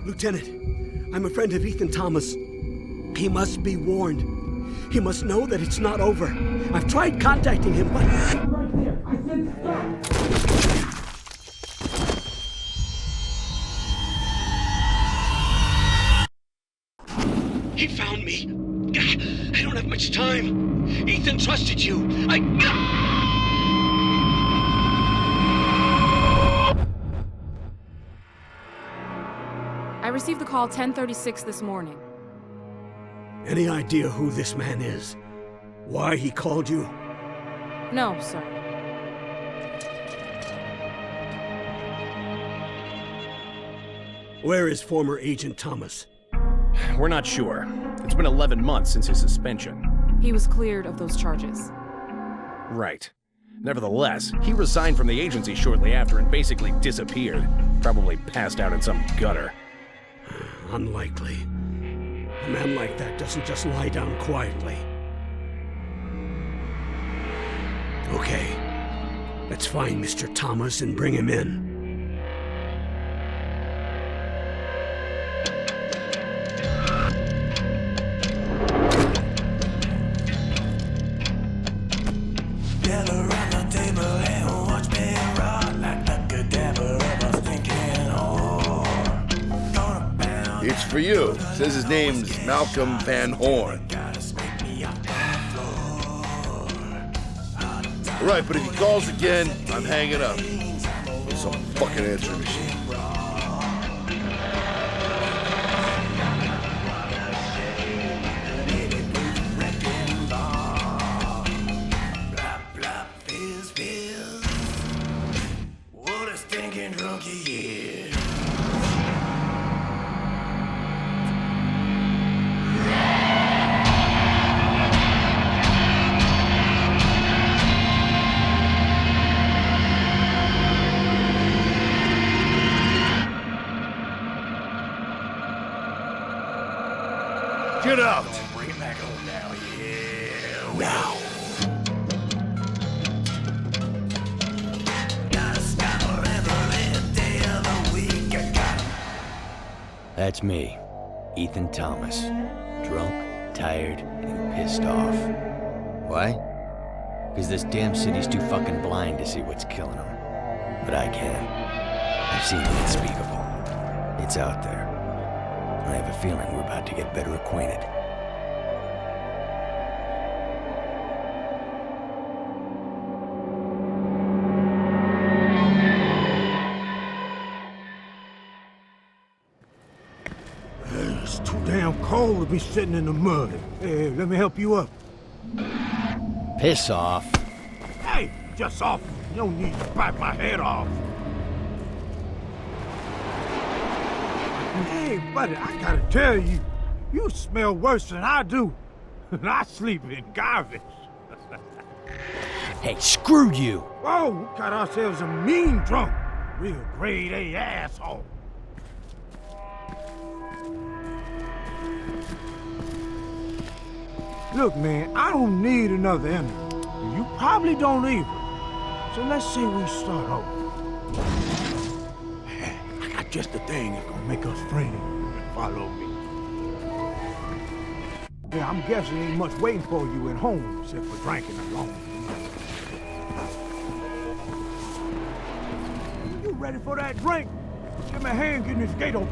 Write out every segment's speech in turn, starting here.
Lieutenant, I'm a friend of Ethan Thomas. He must be warned. He must know that it's not over. I've tried contacting him, but... Right there. I said stop. He found me. I don't have much time. Ethan trusted you. I received the call 10:36 this morning. Any idea who this man is? Why he called you? No, sir. Where is former Agent Thomas? We're not sure. It's been 11 months since his suspension. He was cleared of those charges. Right. Nevertheless, he resigned from the agency shortly after and basically disappeared. Probably passed out in some gutter. Unlikely. A man like that doesn't just lie down quietly. Okay. Let's find Mr. Thomas and bring him in. It's for you. Says his name's Malcolm Van Horn. Right, but if he calls again, I'm hanging up. Some fucking answering machine. What a stinking drunk he is. Get out! Bring it back home now, yeah. Now. Gotta stop every day of the week. I got. That's me, Ethan Thomas. Drunk, tired, and pissed off. Why? Because this damn city's too fucking blind to see what's killing them. But I can. I've seen the unspeakable. It's out there. I have a feeling we're about to get better acquainted. It's too damn cold to be sitting in the mud. Hey, let me help you up. Piss off. Hey, just off. You don't need to bite my head off. Hey, buddy, I gotta tell you, you smell worse than I do. And I sleep in garbage. Hey, screw you! Whoa, we got ourselves a mean drunk. Real grade A asshole. Look, man, I don't need another enemy. You probably don't either. So let's say we start over. I got just the thing that's gonna make us friends. Follow me. Yeah, I'm guessing ain't much waiting for you at home except for drinking alone. You ready for that drink? Give me a hand getting this gate open.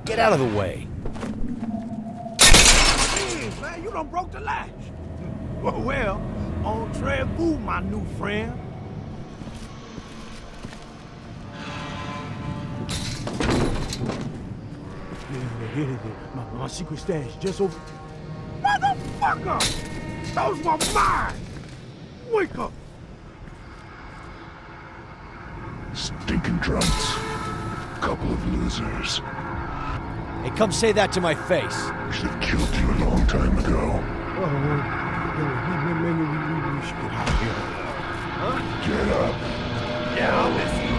Get out of the way. Hey, man, you done broke the latch. Well, entrez-vous, my new friend. My secret stash just over... Motherfucker! Those were mine! Wake up! Stinking drunks. Couple of losers. Hey, come say that to my face. Should have killed you a long time ago. Maybe we should get out of here. Huh? Get up. Yeah, I'll miss you.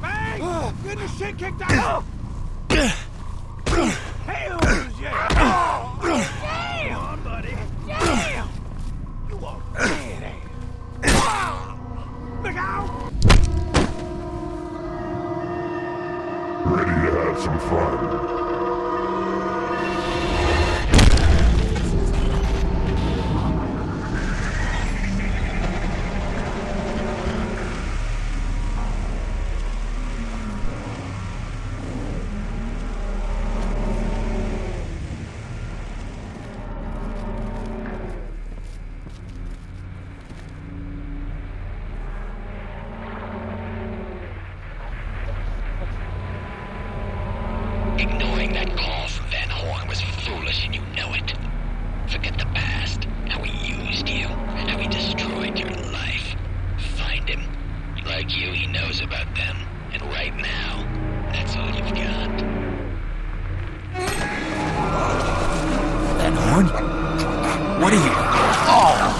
Man! Getting the shit kicked out! Hell yeah! Damn, buddy! Damn! You are dead ass! Look out! some fun. Ignoring that call from Van Horn was foolish and you know it. Forget the past, how he used you, how he destroyed your life. Find him. Like you, he knows about them. And right now, that's all you've got. Van Horn? What are you... Oh!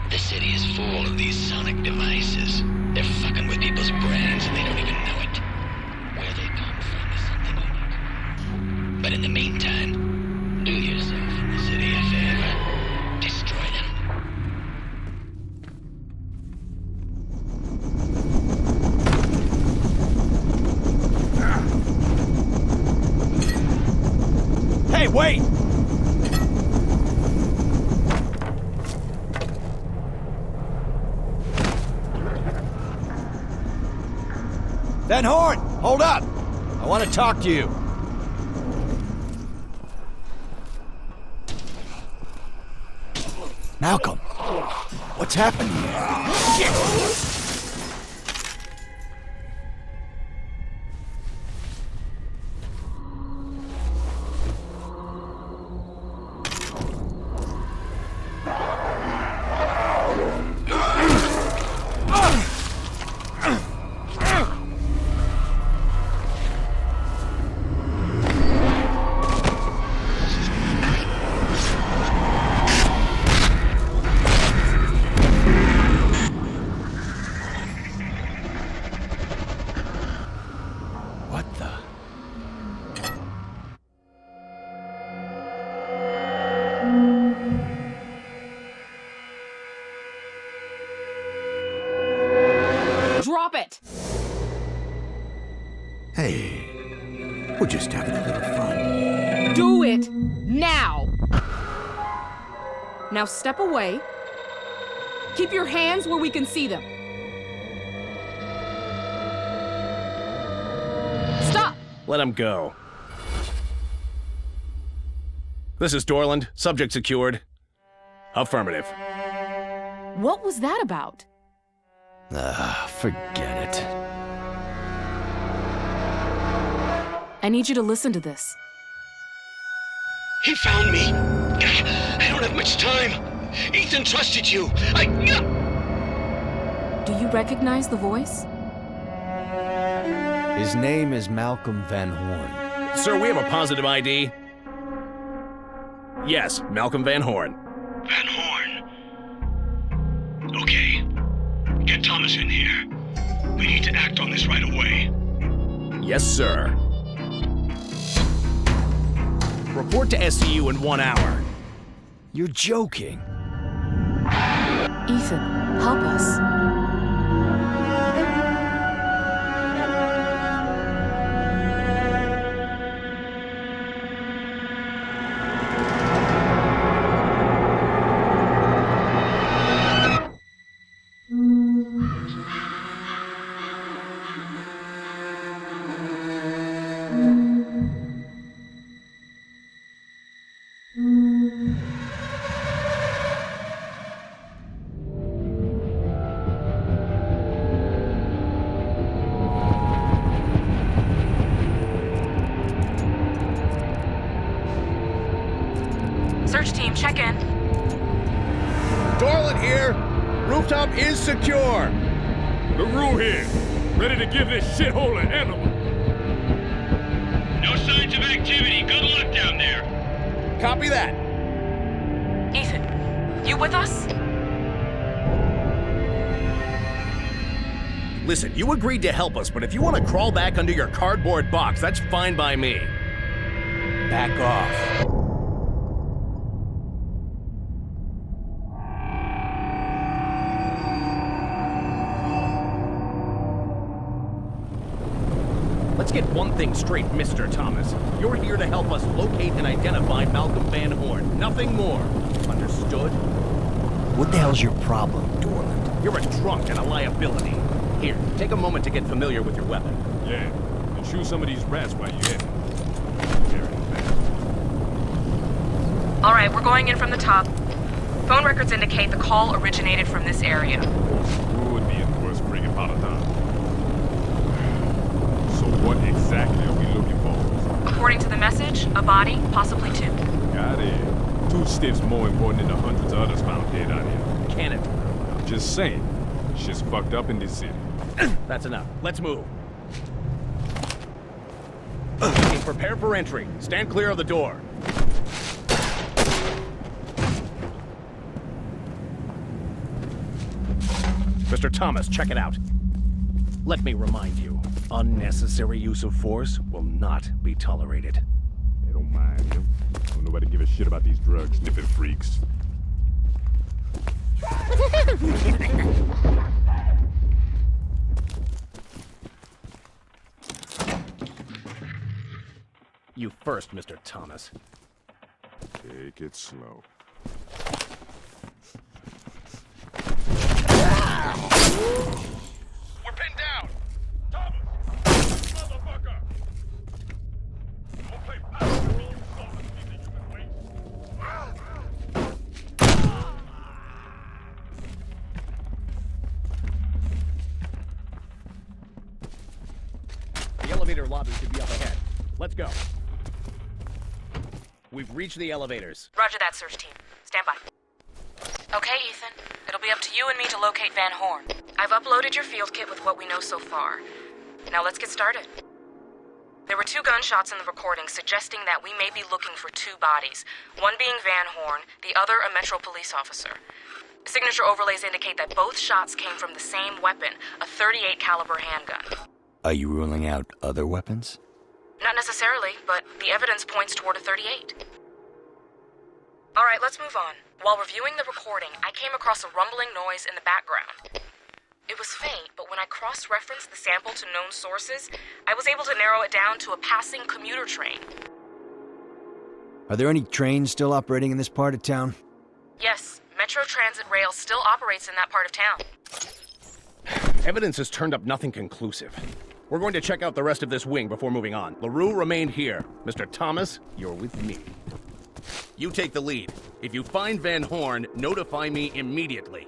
The city is full of these sonic devices. They're fucking with people's brains and they don't even know it. Where they come from is something unique. But in the meantime, do yourself and the city a favor. Destroy them. Hey, wait! Van Horn, hold up! I want to talk to you. Malcolm, what's happened here? Shit! Drop it! Hey, we're just having a little fun. Do it now! Now step away. Keep your hands where we can see them. Stop! Let him go. This is Dorland. Subject secured. Affirmative. What was that about? Forget it. I need you to listen to this. He found me. I don't have much time. Ethan trusted you. Do you recognize the voice? His name is Malcolm Van Horn. Sir, we have a positive ID. Yes, Malcolm Van Horn. Van Horn. Okay. Get Thomas in here. We need to act on this right away. Yes, sir. Report to SCU in 1 hour. You're joking. Ethan, help us. Search team, check in. Dorland here. Rooftop is secure. LaRue here, ready to give this shithole an animal. No signs of activity. Good luck down there. Copy that. Ethan, you with us? Listen, you agreed to help us, but if you want to crawl back under your cardboard box, that's fine by me. Back off. Let's get one thing straight, Mr. Thomas. You're here to help us locate and identify Malcolm Van Horn. Nothing more. Understood? What the hell's your problem, Dorland? You're a drunk and a liability. Here, take a moment to get familiar with your weapon. Yeah, and shoot some of these rats while you're at it. All right, we're going in from the top. Phone records indicate the call originated from this area. Would be in worst friggin' part of town. So what exactly are we looking for? According to the message, a body, possibly two. Got it. 2 stiffs more important than the hundreds of others found dead out here. Can it? I'm just saying, shit's fucked up in this city. That's enough. Let's move. Okay, prepare for entry. Stand clear of the door. Mr. Thomas, check it out. Let me remind you, unnecessary use of force will not be tolerated. They don't mind him. Don't nobody give a shit about these drug-sniffing freaks. You first, Mr. Thomas. Take it slow. We're pinned down! Thomas! Motherfucker! Don't play rules so much, you think you can wait? The elevator lobby should be up ahead. Let's go. We've reached the elevators. Roger that, search team. Stand by. Okay, Ethan. It'll be up to you and me to locate Van Horn. I've uploaded your field kit with what we know so far. Now let's get started. There were 2 gunshots in the recording suggesting that we may be looking for 2 bodies, one being Van Horn, the other a Metro police officer. Signature overlays indicate that both shots came from the same weapon, a .38 caliber handgun. Are you ruling out other weapons? Not necessarily, but the evidence points toward a .38. All right, let's move on. While reviewing the recording, I came across a rumbling noise in the background. It was faint, but when I cross-referenced the sample to known sources, I was able to narrow it down to a passing commuter train. Are there any trains still operating in this part of town? Yes, Metro Transit Rail still operates in that part of town. Evidence has turned up nothing conclusive. We're going to check out the rest of this wing before moving on. LaRue remained here. Mr. Thomas, you're with me. You take the lead. If you find Van Horn, notify me immediately.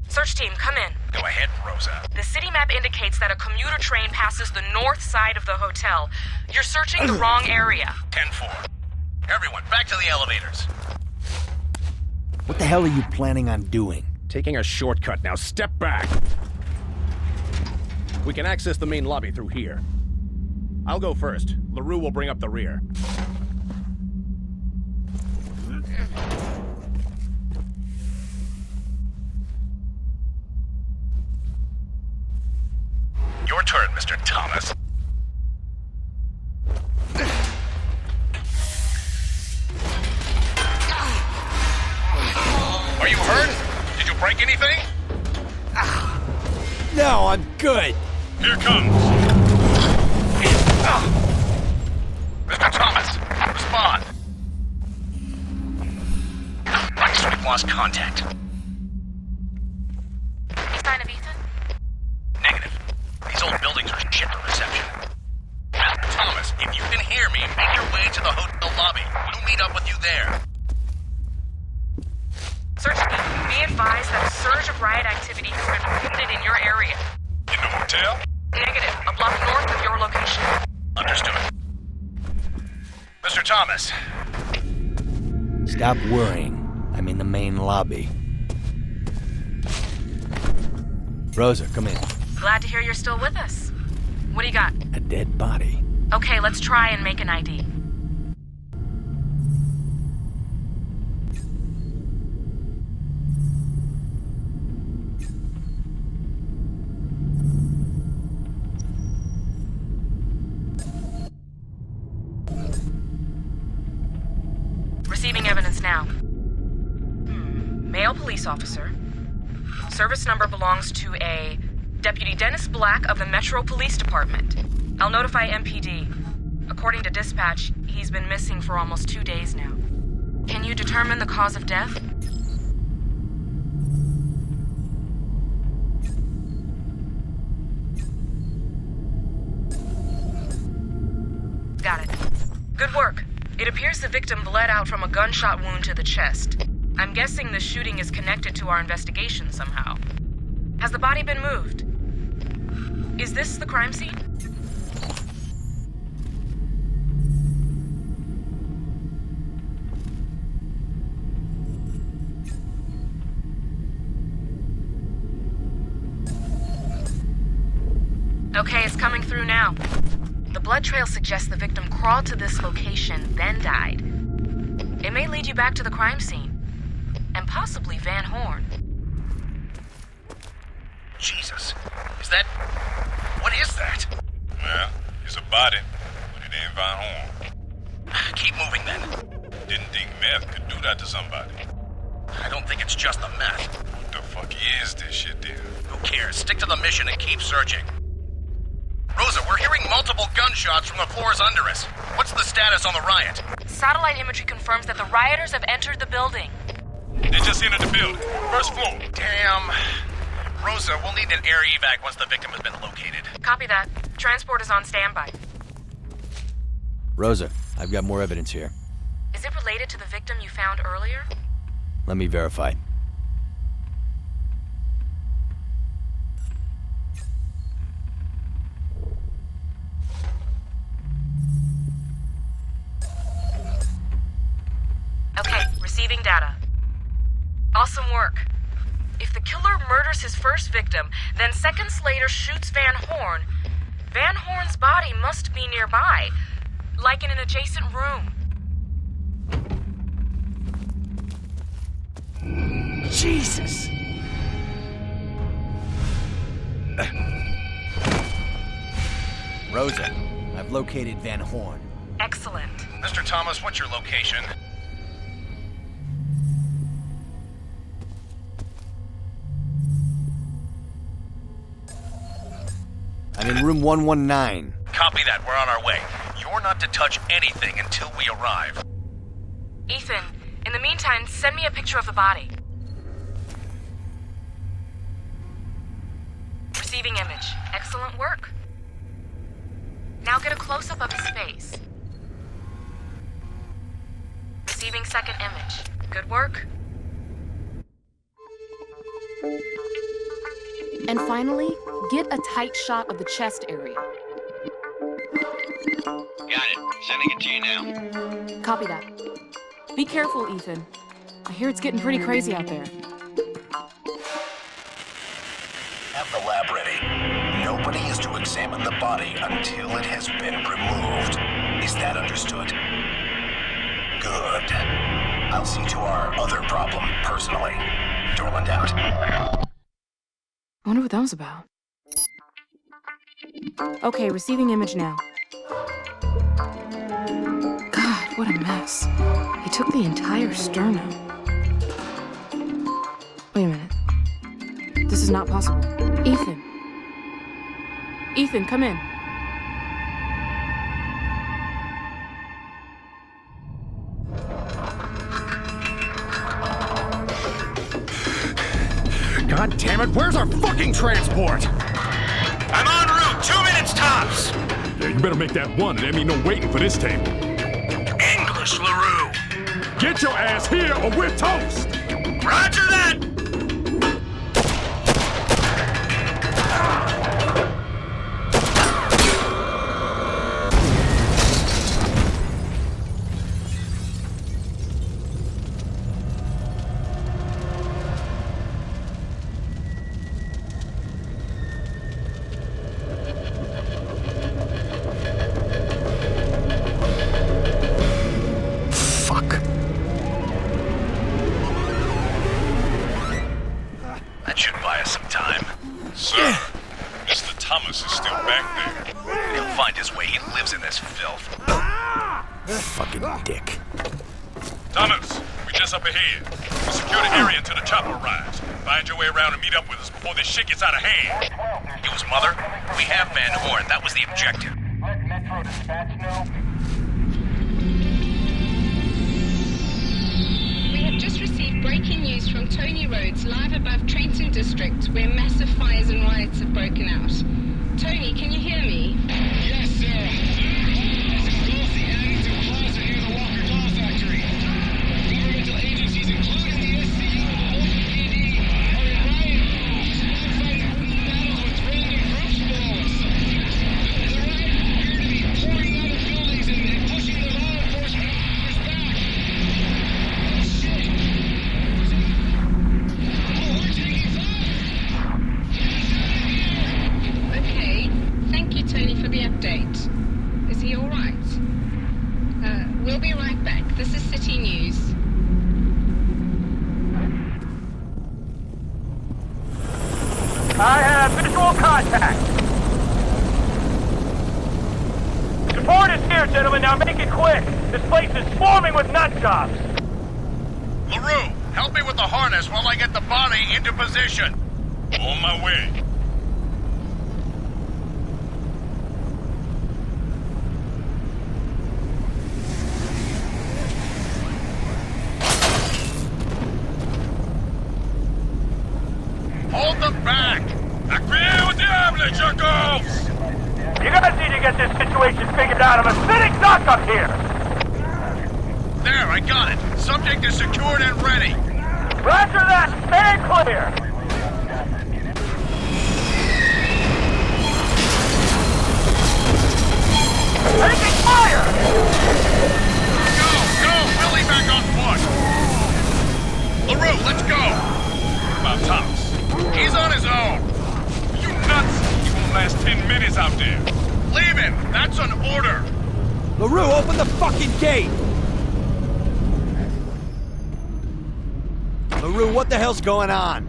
Search team, come in. Go ahead, Rosa. The city map indicates that a commuter train passes the north side of the hotel. You're searching the wrong area. 10-4. Everyone, back to the elevators. What the hell are you planning on doing? Taking a shortcut now. Step back. We can access the main lobby through here. I'll go first. LaRue will bring up the rear. Your turn, Mr. Thomas. Are you hurt? Did you break anything? No, I'm good. Here comes. Mr. Thomas, respond. Nice, we've lost contact. Any sign of Ethan? Negative. These old buildings are shit for reception. Thomas, if you can hear me, make your way to the hotel lobby. We'll meet up with you there. Search team, be advised that a surge of riot activity has been reported in your area. In the hotel? Negative, a block north of your location. Understood. Mr. Thomas. Stop worrying. I'm in the main lobby. Rosa, come in. Glad to hear you're still with us. What do you got? A dead body. Okay, let's try and make an ID. male police officer. Service number belongs to a Deputy Dennis Black of the Metro Police Department. I'll notify MPD. According to dispatch, he's been missing for almost 2 days now. Can you determine the cause of death? Got it. Good work. It appears the victim bled out from a gunshot wound to the chest. I'm guessing the shooting is connected to our investigation somehow. Has the body been moved? Is this the crime scene? Okay, it's coming through now. The blood trail suggests the victim crawled to this location, then died. It may lead you back to the crime scene, and possibly Van Horn. Jesus. Is that... What is that? Well, it's a body, but it ain't Van Horn. Keep moving, then. Didn't think meth could do that to somebody. I don't think it's just the meth. What the fuck is this shit then? Who cares? Stick to the mission and keep searching. Rosa, we're hearing multiple gunshots from the floors under us. What's the status on the riot? Satellite imagery confirms that the rioters have entered the building. They just entered the building. First floor. Damn. Rosa, we'll need an air evac once the victim has been located. Copy that. Transport is on standby. Rosa, I've got more evidence here. Is it related to the victim you found earlier? Let me verify. Okay, receiving data. Awesome work. If the killer murders his first victim, then seconds later shoots Van Horn, Van Horn's body must be nearby, like in an adjacent room. Jesus! Rosa, I've located Van Horn. Excellent. Mr. Thomas, what's your location? I'm in room 119. Copy that. We're on our way. You're not to touch anything until we arrive. Ethan, in the meantime, send me a picture of the body. Receiving image. Excellent work. Now get a close-up of his face. Receiving second image. Good work. And finally, get a tight shot of the chest area. Got it. Sending it to you now. Copy that. Be careful, Ethan. I hear it's getting pretty crazy out there. Have the lab ready. Nobody is to examine the body until it has been removed. Is that understood? Good. I'll see to our other problem personally. Dorland out. I wonder what that was about. Okay, receiving image now. God, what a mess. He took the entire sternum. Wait a minute. This is not possible. Ethan. Ethan, come in. God damn it, where's our fucking transport? I'm en route, 2 minutes tops! Yeah, you better make that one, and there ain't no waiting for this table. English, LaRue! Get your ass here or we're toast! Roger that! That should buy us some time. Sir, Mr. Thomas is still back there. He'll find his way. He lives in this filth. Fucking dick. Thomas, we just us up ahead. We'll secure the area until the chopper arrives. Find your way around and meet up with us before this shit gets out of hand. Hughes, Mother, we have Van Horn. That was the objective. Let Metro Dispatch know. We have just received breaking news from Tony Roads, live above Trenton District, where massive fires and riots have broken out. Tony, can you hear me? Yes, Sarah. This is Dulcie heading to Plaza near the Walker Doll Factory. Governmental agencies, including the SCU and the local PD, are in riot moves, fighting battles with random groups below us. The rioters appear to be pouring out of buildings and pushing the law enforcement officers back. Shit! Oh, we're taking fire! Okay. Thank you, Tony, for the update. Is he all right? We'll be right back. This is City News. I have visual contact. Support is here, gentlemen. Now make it quick. This place is swarming with nut jobs. LaRue, help me with the harness while I get the body into position. On my way. Hold them back! Acquiere diable, jerkos! You guys need to get this situation figured out. I'm a sitting duck up here. There, I got it. Subject is secured and ready. Roger that. Stand clear. Taking fire! Go! Billy back on foot! LaRue, let's go! About Thomas. He's on his own. You nuts! He won't last 10 minutes out there. Leave him! That's an order! LaRue, open the fucking gate! LaRue, what the hell's going on?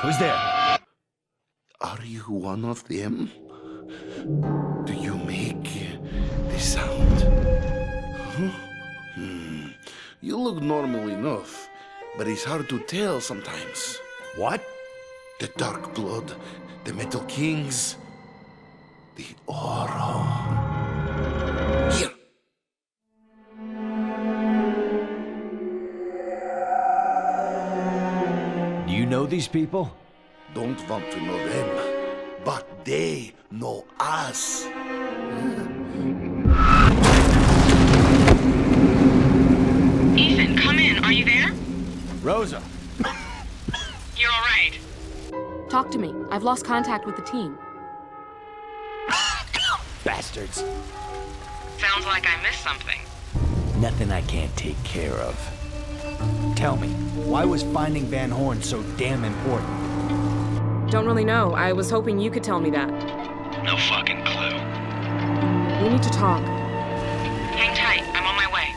Who's there? Are you one of them? Do you make the sound? Huh? You look normal enough, but it's hard to tell sometimes. What? The Dark Blood, the Metal Kings, the Oro. Here. Do you know these people? Don't want to know them, but they know us. Ethan, come in. Are you there? Rosa. You're all right. Talk to me. I've lost contact with the team. Bastards. Sounds like I missed something. Nothing I can't take care of. Tell me, why was finding Van Horn so damn important? Don't really know. I was hoping you could tell me that. No fucking clue. We need to talk. Hang tight. I'm on my way.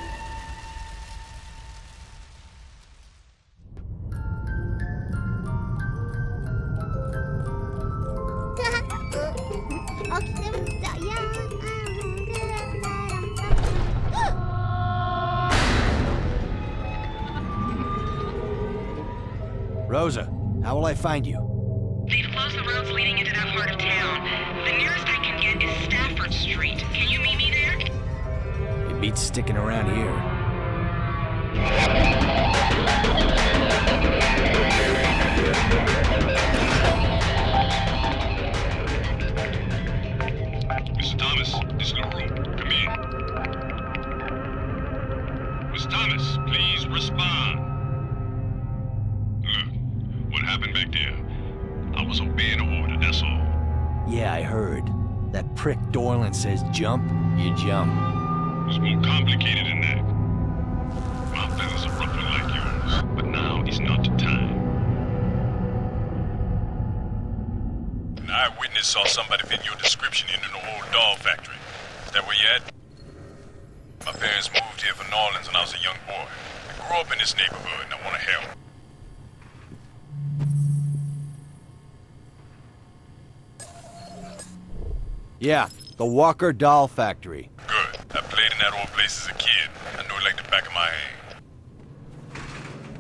Rosa, how will I find you? They've closed the roads leading into that part of town. The nearest I can get is Stafford Street. Can you meet me there? It beats sticking around here. Mr. Thomas, this is LaRue. Come in. Mr. Thomas, please respond. Look, what happened back there? I was obeying an order, that's all. Yeah, I heard. That prick Dorland says jump, you jump. It's more complicated than that. Thomas saw somebody fit your description in an old doll factory. Is that where you at? My parents moved here from New Orleans when I was a young boy. I grew up in this neighborhood and I want to help. Yeah, the Walker Doll Factory. Good. I played in that old place as a kid. I know it like the back of my hand.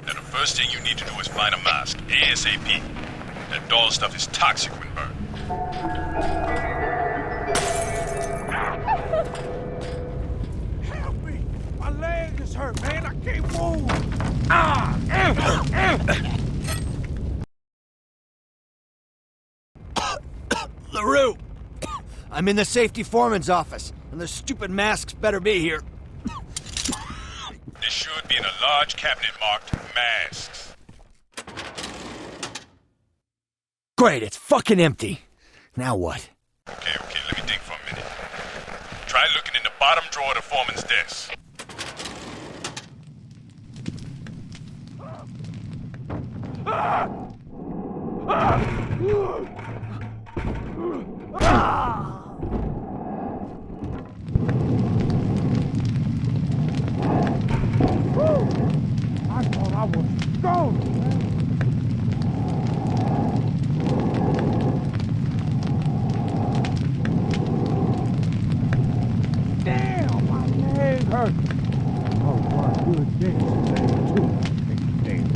Now the first thing you need to do is find a mask, ASAP. That doll stuff is toxic when burned. Help me! My leg is hurt, man. I can't move. LaRue! I'm in the safety foreman's office, and the stupid masks better be here. They should be in a large cabinet marked masks. Great, it's fucking empty. Now what? Okay, let me think for a minute. Try looking in the bottom drawer of the foreman's desk. I thought I was gone, man. Damn, my leg hurt. Oh, my good dancing leg, too. Damn.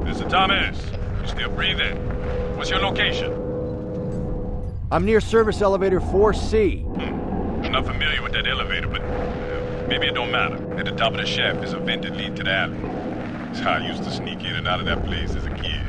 Mr. Thomas, you still breathing? What's your location? I'm near service elevator 4C. I'm not familiar with that elevator, but maybe it don't matter. At the top of the shaft is a vent that leads to the alley. It's how I used to sneak in and out of that place as a kid.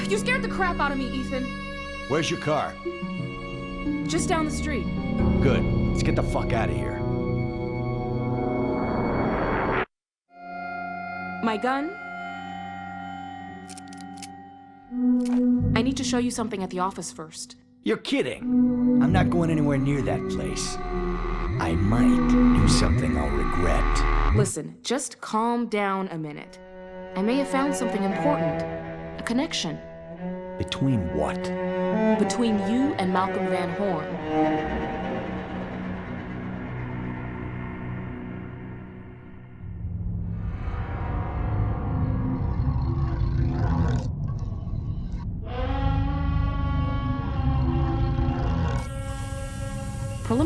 You scared the crap out of me, Ethan. Where's your car? Just down the street. Good. Let's get the fuck out of here. My gun? I need to show you something at the office first. You're kidding. I'm not going anywhere near that place. I might do something I'll regret. Listen, just calm down a minute. I may have found something important. A connection. Between what? Between you and Malcolm Van Horn.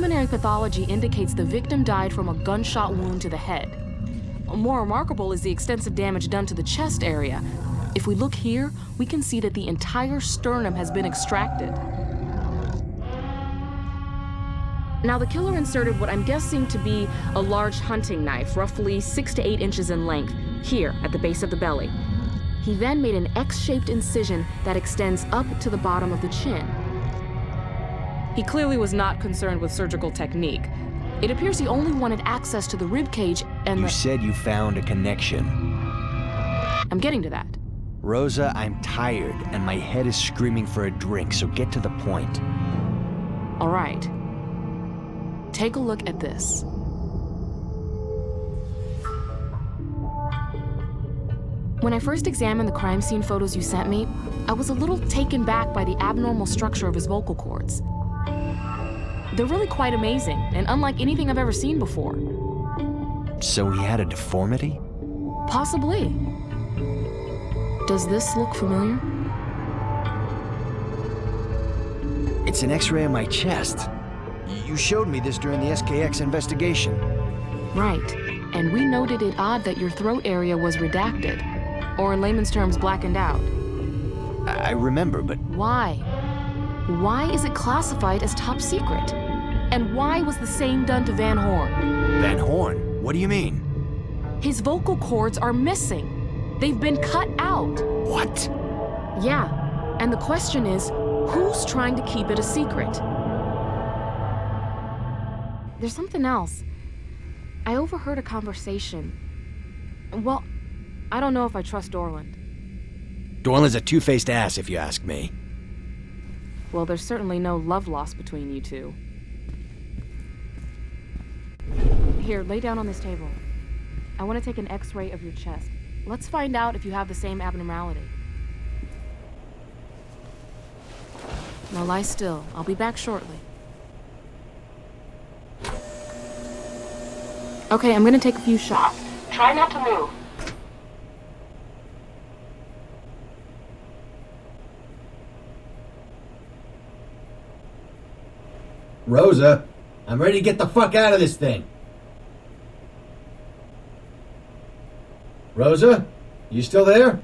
preliminary pathology indicates the victim died from a gunshot wound to the head. More remarkable is the extensive damage done to the chest area. If we look here, we can see that the entire sternum has been extracted. Now, the killer inserted what I'm guessing to be a large hunting knife, roughly 6 to 8 inches in length, here at the base of the belly. He then made an X-shaped incision that extends up to the bottom of the chin. He clearly was not concerned with surgical technique. It appears he only wanted access to the rib cage and You said you found a connection. I'm getting to that. Rosa, I'm tired, and my head is screaming for a drink, so get to the point. All right. Take a look at this. When I first examined the crime scene photos you sent me, I was a little taken back by the abnormal structure of his vocal cords. They're really quite amazing, and unlike anything I've ever seen before. So he had a deformity? Possibly. Does this look familiar? It's an X-ray of my chest. You showed me this during the SKX investigation. Right, and we noted it odd that your throat area was redacted, or in layman's terms, blackened out. I remember, but... Why? Why is it classified as top secret? And why was the same done to Van Horn? Van Horn? What do you mean? His vocal cords are missing. They've been cut out. What? Yeah, and the question is, who's trying to keep it a secret? There's something else. I overheard a conversation. Well, I don't know if I trust Dorland. Dorland's a two-faced ass, if you ask me. Well, there's certainly no love lost between you two. Here, lay down on this table. I want to take an X-ray of your chest. Let's find out if you have the same abnormality. Now lie still. I'll be back shortly. Okay, I'm gonna take a few shots. Try not to move. Rosa, I'm ready to get the fuck out of this thing. Rosa, you still there?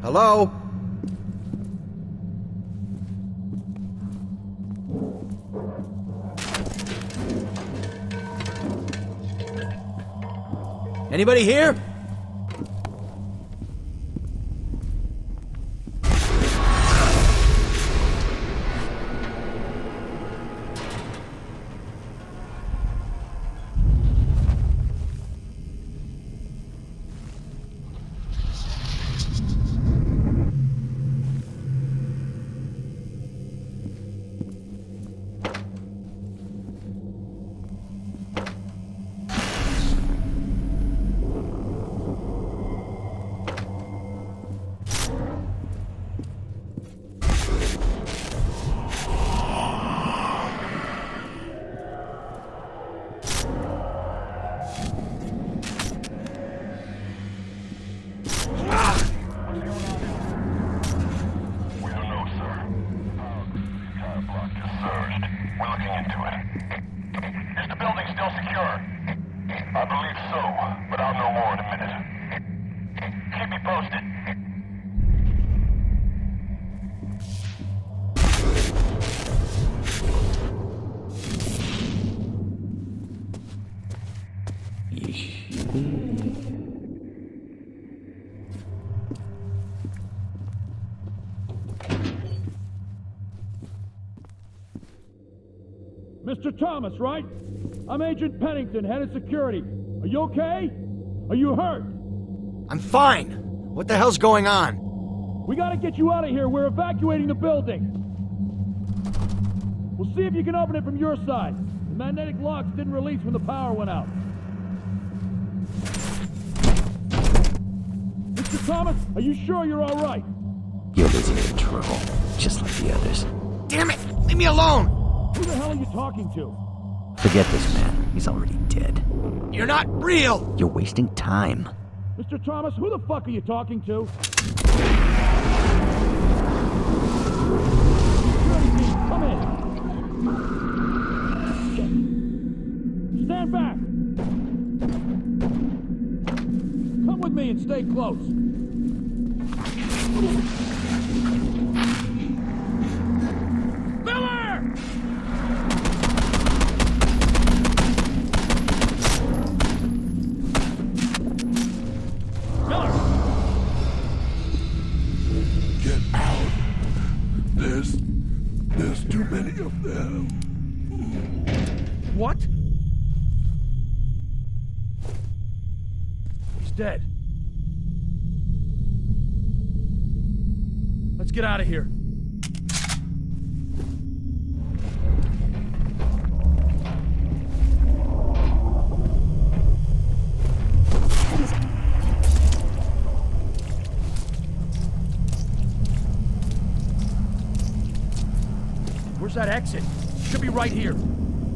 Hello? Anybody here? Mr. Thomas, right? I'm Agent Pennington, head of security. Are you okay? Are you hurt? I'm fine. What the hell's going on? We gotta get you out of here. We're evacuating the building. We'll see if you can open it from your side. The magnetic locks didn't release when the power went out. Mr. Thomas, are you sure you're all right? You're losing control, just like the others. damn it! Leave me alone! Who the hell are you talking to? Forget this man. He's already dead. You're not real! You're wasting time. Mr. Thomas, who the fuck are you talking to? Come in. Stand back. Come with me and stay close. Miller! Miller! Get out. There's too many of them. What? He's dead. Let's get out of here. Where's that exit? Should be right here.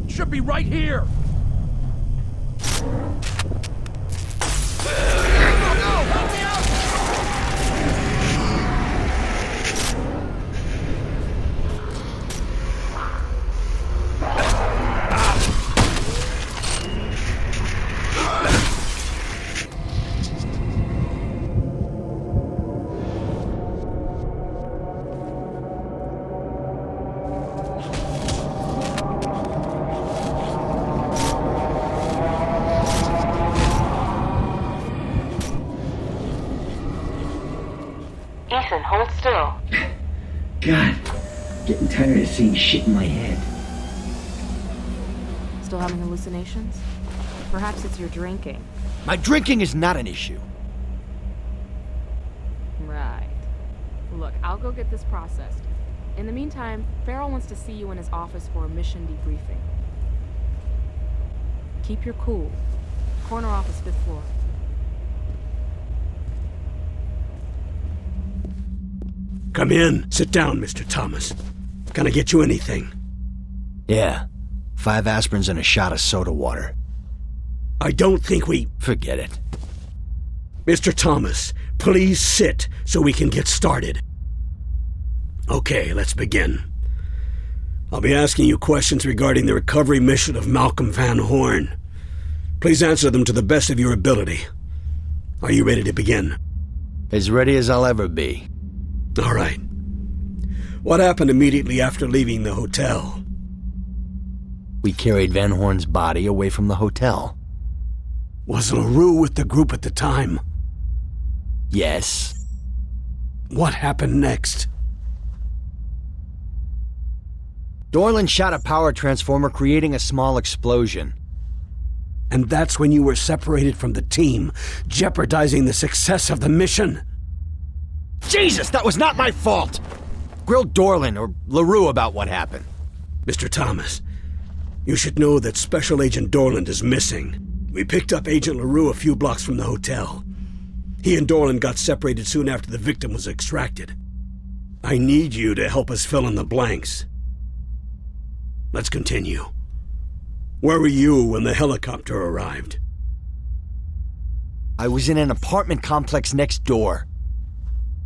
Should be right here. Ethan, hold still. God, getting tired of seeing shit in my head. Still having hallucinations? Perhaps it's your drinking. My drinking is not an issue. Right. Look, I'll go get this processed. In the meantime, Farrell wants to see you in his office for a mission debriefing. Keep your cool. Corner office, 5th floor. Come in. Sit down, Mr. Thomas. Can I get you anything? Yeah. 5 aspirins and a shot of soda water. I don't think we... Forget it. Mr. Thomas, please sit so we can get started. Okay, let's begin. I'll be asking you questions regarding the recovery mission of Malcolm Van Horn. Please answer them to the best of your ability. Are you ready to begin? As ready as I'll ever be. All right. What happened immediately after leaving the hotel? We carried Van Horn's body away from the hotel. Was LaRue with the group at the time? Yes. What happened next? Dorland shot a power transformer, creating a small explosion. And that's when you were separated from the team, jeopardizing the success of the mission? Jesus, that was not my fault! Grill Dorland or LaRue about what happened. Mr. Thomas, you should know that Special Agent Dorland is missing. We picked up Agent LaRue a few blocks from the hotel. He and Dorland got separated soon after the victim was extracted. I need you to help us fill in the blanks. Let's continue. Where were you when the helicopter arrived? I was in an apartment complex next door.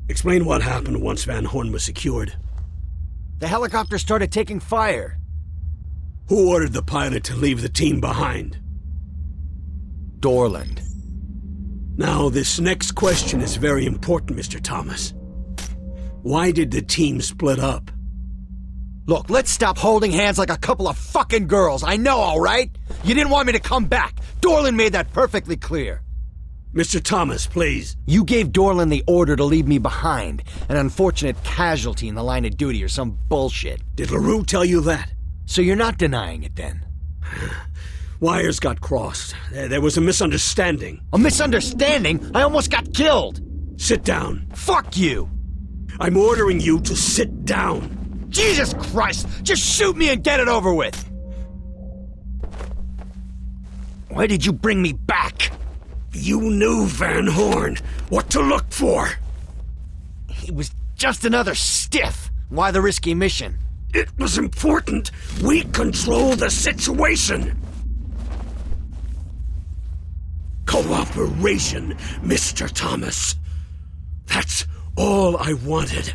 Explain what happened once Van Horn was secured. The helicopter started taking fire. Who ordered the pilot to leave the team behind? Dorland. Now, this next question is very important, Mr. Thomas. Why did the team split up? Look, let's stop holding hands like a couple of fucking girls. I know, all right? You didn't want me to come back. Dorland made that perfectly clear. Mr. Thomas, please. You gave Dorland the order to leave me behind. An unfortunate casualty in the line of duty or some bullshit. Did LaRue tell you that? So you're not denying it then? Wires got crossed. There was a misunderstanding. A misunderstanding? I almost got killed. Sit down. Fuck you. I'm ordering you to sit down. Jesus Christ! Just shoot me and get it over with! Why did you bring me back? You knew Van Horn. What to look for. He was just another stiff. Why the risky mission? It was important we control the situation. Cooperation, Mr. Thomas. That's all I wanted.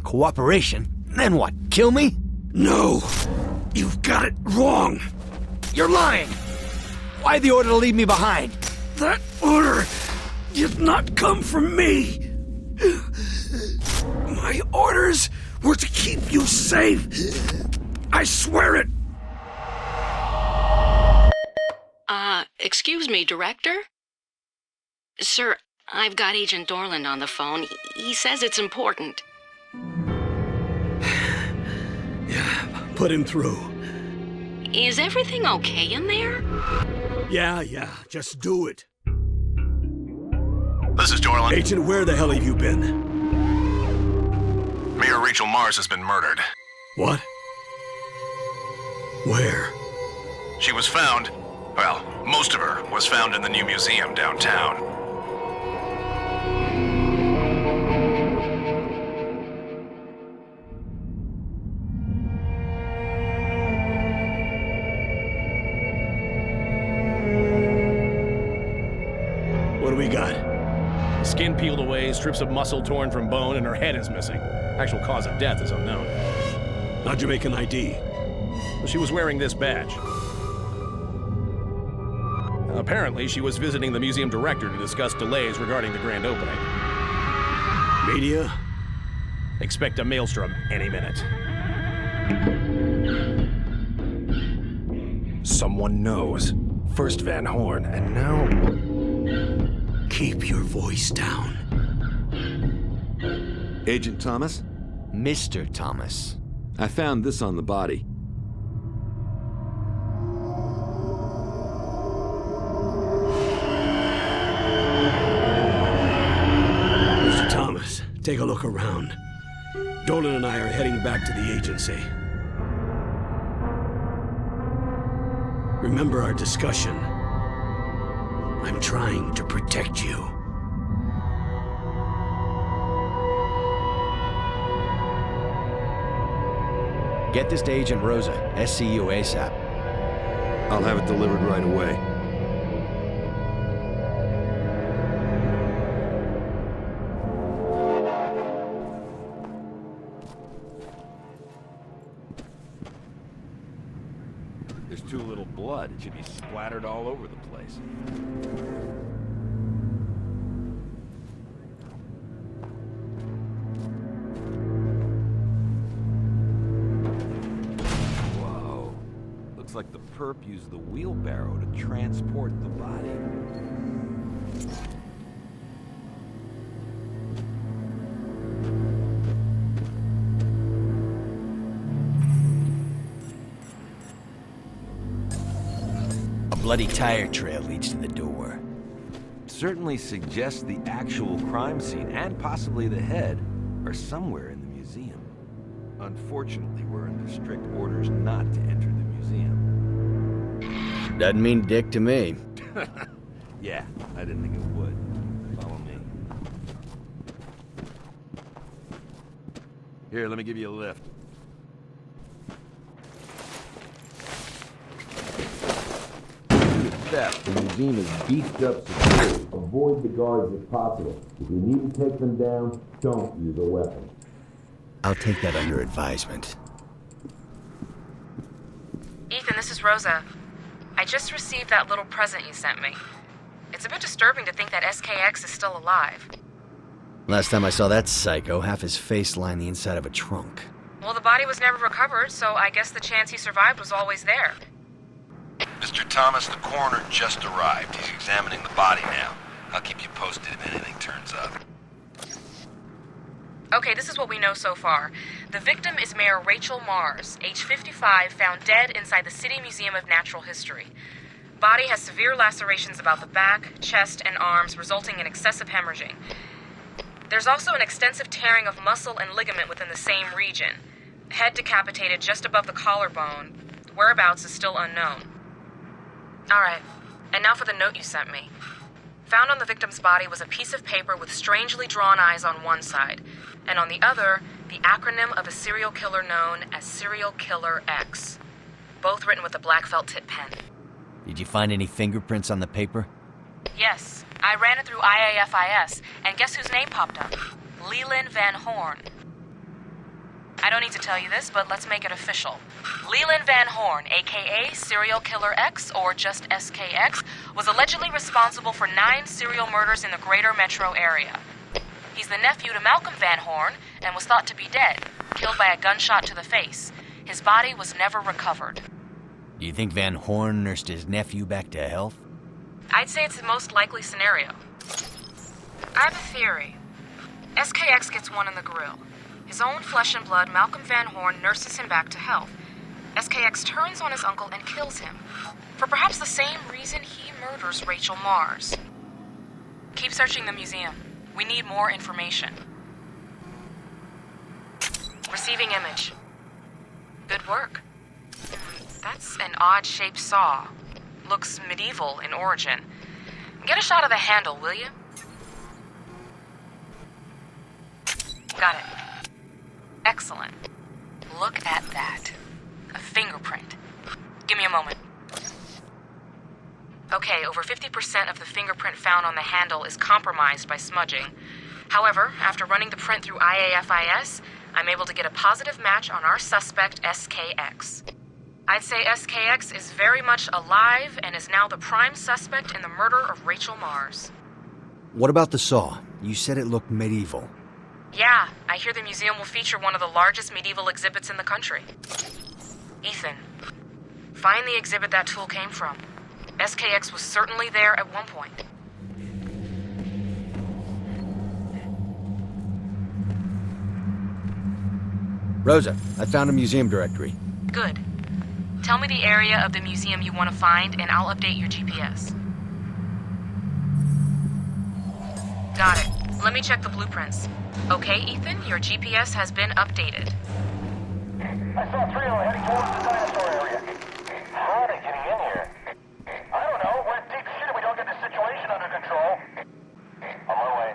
Cooperation? Then what, kill me? No, you've got it wrong. You're lying! Why the order to leave me behind? That order did not come from me. My orders were to keep you safe. I swear it. Excuse me, Director? Sir, I've got Agent Dorland on the phone. He says it's important. Yeah, put him through. Is everything okay in there? Yeah, just do it. This is Dorland. Agent, where the hell have you been? Mayor Rachel Mars has been murdered. What? Where? She was found, well, most of her was found in the new museum downtown. What do we got? Skin peeled away, strips of muscle torn from bone, and her head is missing. Actual cause of death is unknown. How'd you make an ID? She was wearing this badge. Apparently, she was visiting the museum director to discuss delays regarding the grand opening. Media? Expect a maelstrom any minute. Someone knows. First Van Horn, and now... Keep your voice down. Agent Thomas? Mr. Thomas. I found this on the body. Mr. Thomas, take a look around. Dolan and I are heading back to the agency. Remember our discussion. I'm trying to protect you. Get this to Agent Rosa, SCU ASAP. I'll have it delivered right away. There's too little blood. It should be splattered all over the place. Whoa. Looks like the perp used the wheelbarrow to transport the body. A bloody tire trail leads to the door. Certainly suggests the actual crime scene and possibly the head are somewhere in the museum. Unfortunately, we're under strict orders not to enter the museum. Doesn't mean dick to me. Yeah, I didn't think it would. Follow me. Here, let me give you a lift. The museum is beefed up security. Avoid the guards if possible. If you need to take them down, don't use a weapon. I'll take that under advisement. Ethan, this is Rosa. I just received that little present you sent me. It's a bit disturbing to think that SKX is still alive. Last time I saw that psycho, half his face lined the inside of a trunk. Well, the body was never recovered, so I guess the chance he survived was always there. Mr. Thomas, the coroner just arrived. He's examining the body now. I'll keep you posted if anything turns up. Okay, this is what we know so far. The victim is Mayor Rachel Mars, age 55, found dead inside the City Museum of Natural History. Body has severe lacerations about the back, chest, and arms, resulting in excessive hemorrhaging. There's also an extensive tearing of muscle and ligament within the same region. Head decapitated just above the collarbone. Whereabouts is still unknown. Alright, and now for the note you sent me. Found on the victim's body was a piece of paper with strangely drawn eyes on one side. and on the other, the acronym of a serial killer known as Serial Killer X. Both written with a black felt tip pen. Did you find any fingerprints on the paper? Yes, I ran it through IAFIS, and guess whose name popped up? Leland Van Horn. I don't need to tell you this, but let's make it official. Leland Van Horn, aka Serial Killer X, or just SKX, was allegedly responsible for 9 serial murders in the greater metro area. He's the nephew to Malcolm Van Horn and was thought to be dead, killed by a gunshot to the face. His body was never recovered. Do you think Van Horn nursed his nephew back to health? I'd say it's the most likely scenario. I have a theory. SKX gets one in the grill. His own flesh and blood, Malcolm Van Horn, nurses him back to health. SKX turns on his uncle and kills him, for perhaps the same reason he murders Rachel Mars. Keep searching the museum. We need more information. Receiving image. Good work. That's an odd-shaped saw. Looks medieval in origin. Get a shot of the handle, will you? Got it. Excellent. Look at that. A fingerprint. Give me a moment. Okay, over 50% of the fingerprint found on the handle is compromised by smudging. However, after running the print through IAFIS, I'm able to get a positive match on our suspect, SKX. I'd say SKX is very much alive and is now the prime suspect in the murder of Rachel Mars. What about the saw? You said it looked medieval. Yeah, I hear the museum will feature one of the largest medieval exhibits in the country. Ethan, find the exhibit that tool came from. SKX was certainly there at one point. Rosa, I found a museum directory. Good. Tell me the area of the museum you want to find, and I'll update your GPS. Got it. Let me check the blueprints. Okay, Ethan, your GPS has been updated. I saw 3 heading towards the dinosaur area. How are they getting in here? I don't know. We're in deep shit if we don't get the situation under control. On my way.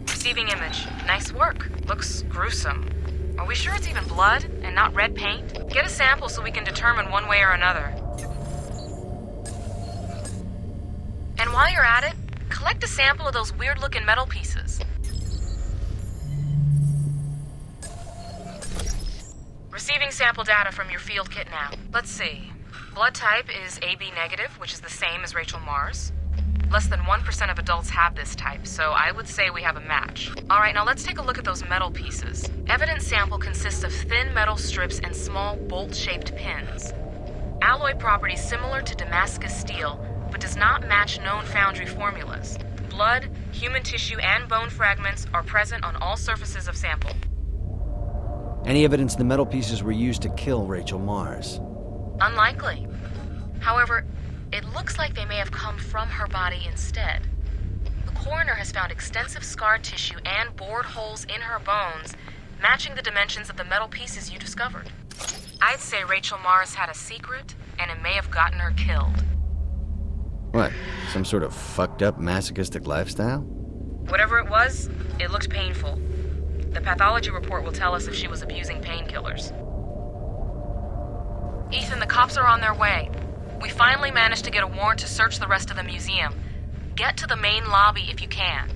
Receiving image. Nice work. Looks gruesome. Are we sure it's even blood and not red paint? Get a sample so we can determine one way or another. And while you're at it, collect a sample of those weird-looking metal pieces. Receiving sample data from your field kit now. Let's see. Blood type is AB negative, which is the same as Rachel Mars. Less than 1% of adults have this type, so I would say we have a match. All right, now let's take a look at those metal pieces. Evidence sample consists of thin metal strips and small bolt-shaped pins. Alloy properties similar to Damascus steel, but does not match known foundry formulas. Blood, human tissue, and bone fragments are present on all surfaces of sample. Any evidence the metal pieces were used to kill Rachel Mars? Unlikely. However, it looks like they may have come from her body instead. The coroner has found extensive scar tissue and bored holes in her bones, matching the dimensions of the metal pieces you discovered. I'd say Rachel Mars had a secret, and it may have gotten her killed. What, some sort of fucked up masochistic lifestyle? Whatever it was, it looked painful. The pathology report will tell us if she was abusing painkillers. Ethan, the cops are on their way. We finally managed to get a warrant to search the rest of the museum. Get to the main lobby if you can.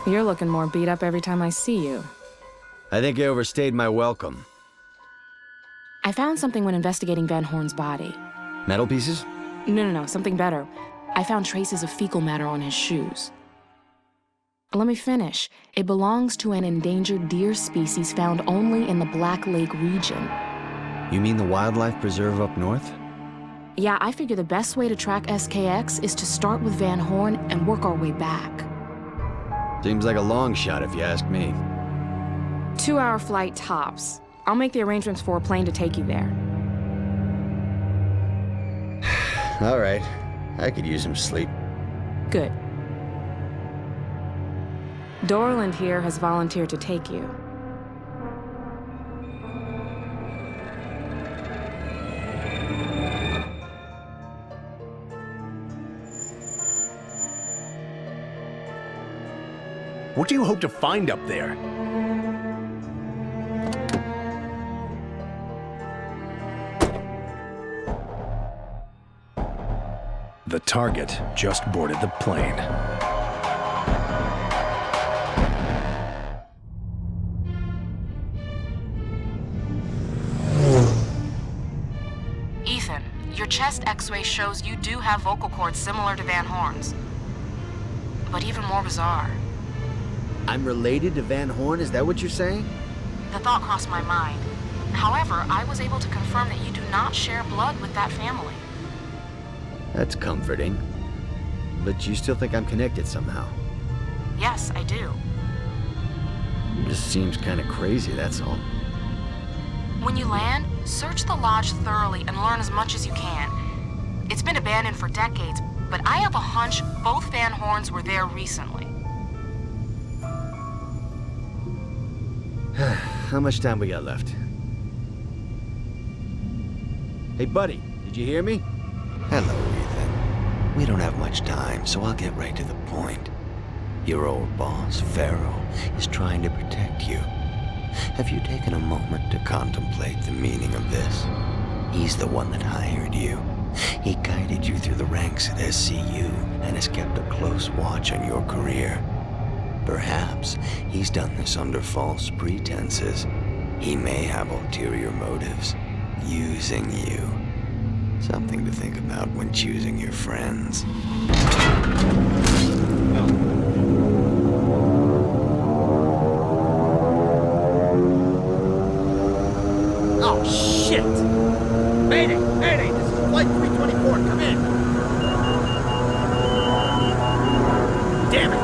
You're looking more beat up every time I see you. I think I overstayed my welcome. I found something when investigating Van Horn's body. Metal pieces? No, something better. I found traces of fecal matter on his shoes. Let me finish. It belongs to an endangered deer species found only in the Black Lake region. You mean the wildlife preserve up north? Yeah, I figure the best way to track SKX is to start with Van Horn and work our way back. Seems like a long shot if you ask me. 2-hour flight tops. I'll make the arrangements for a plane to take you there. All right. I could use some sleep. Good. Dorland here has volunteered to take you. What do you hope to find up there? The target just boarded the plane. Ethan, your chest x-ray shows you do have vocal cords similar to Van Horn's. But even more bizarre. I'm related to Van Horn, is that what you're saying? The thought crossed my mind. However, I was able to confirm that you do not share blood with that family. That's comforting. But you still think I'm connected somehow? Yes, I do. Just seems kind of crazy, that's all. When you land, search the lodge thoroughly and learn as much as you can. It's been abandoned for decades, but I have a hunch both Van Horns were there recently. How much time we got left? Hey, buddy, did you hear me? Hello, Ethan. We don't have much time, so I'll get right to the point. Your old boss, Farrell, is trying to protect you. Have you taken a moment to contemplate the meaning of this? He's the one that hired you. He guided you through the ranks at SCU and has kept a close watch on your career. Perhaps he's done this under false pretenses. He may have ulterior motives, using you. Something to think about when choosing your friends. Oh, shit! Mayday! Mayday! This is Flight 324. Come in! Damn it!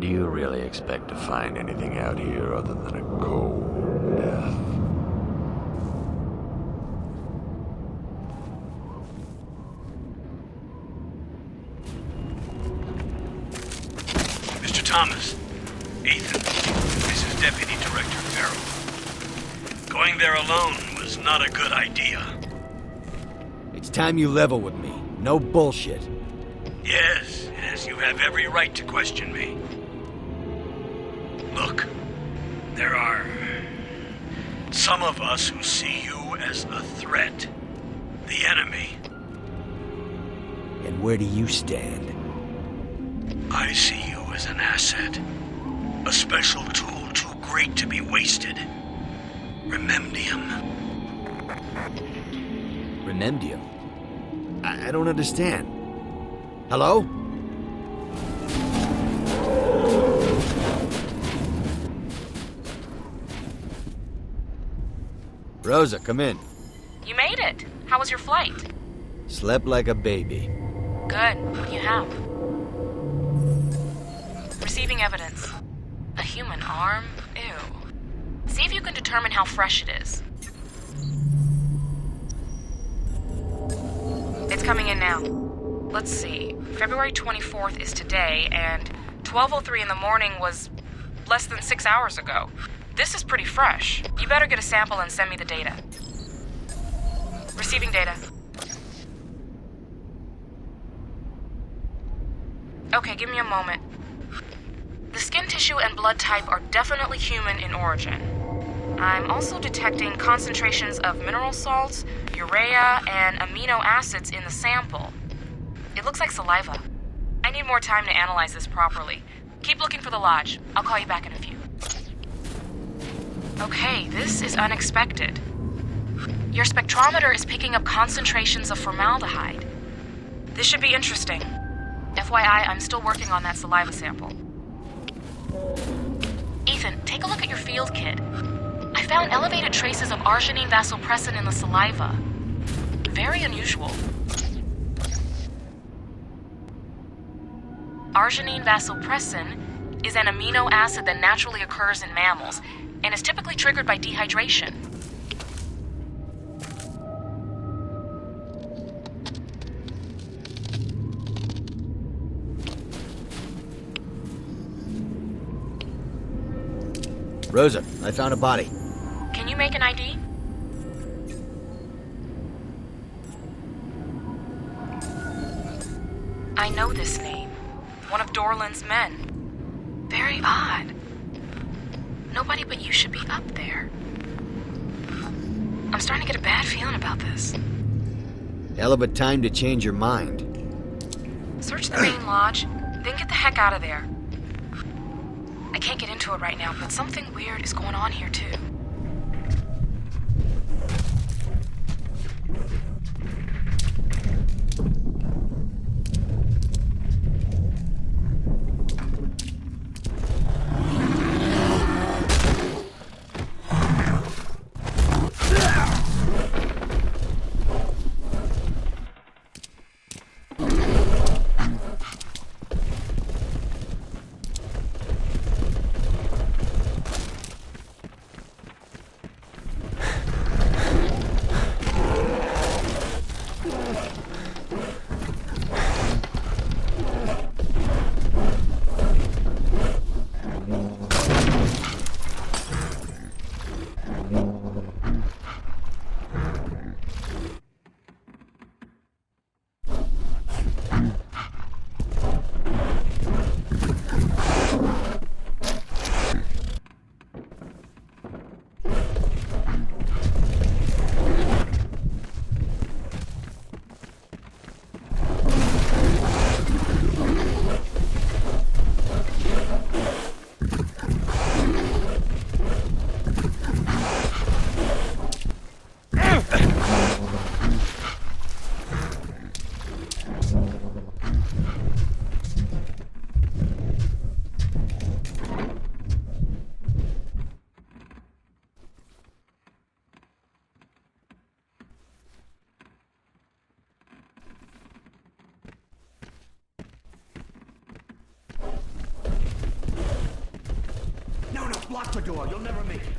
Do you really expect to find anything out here other than a cold death? Mr. Thomas, Ethan, this is Deputy Director Farrell. Going there alone was not a good idea. It's time you level with me. No bullshit. Yes, you have every right to question me. Look, there are some of us who see you as a threat, the enemy. And where do you stand? I see you as an asset, a special tool too great to be wasted. Rememdium. Rememdium? I don't understand. Hello? Rosa, come in. You made it. How was your flight? Slept like a baby. Good. What do you have? Receiving evidence. A human arm? Ew. See if you can determine how fresh it is. It's coming in now. Let's see. February 24th is today, and 12:03 in the morning was less than 6 hours ago. This is pretty fresh. You better get a sample and send me the data. Receiving data. Okay, give me a moment. The skin tissue and blood type are definitely human in origin. I'm also detecting concentrations of mineral salts, urea, and amino acids in the sample. It looks like saliva. I need more time to analyze this properly. Keep looking for the lodge. I'll call you back in a few. Okay, this is unexpected. Your spectrometer is picking up concentrations of formaldehyde. This should be interesting. FYI, I'm still working on that saliva sample. Ethan, take a look at your field kit. I found elevated traces of arginine vasopressin in the saliva. Very unusual. Arginine vasopressin is an amino acid that naturally occurs in mammals and is typically triggered by dehydration. Rosa, I found a body. Can you make an ID? I know this name. One of Dorland's men. Very odd. Nobody but you should be up there. I'm starting to get a bad feeling about this. Hell of a time to change your mind. Search the main lodge, then get the heck out of there. I can't get into it right now, but something weird is going on here too. Lock the door. You'll never make it.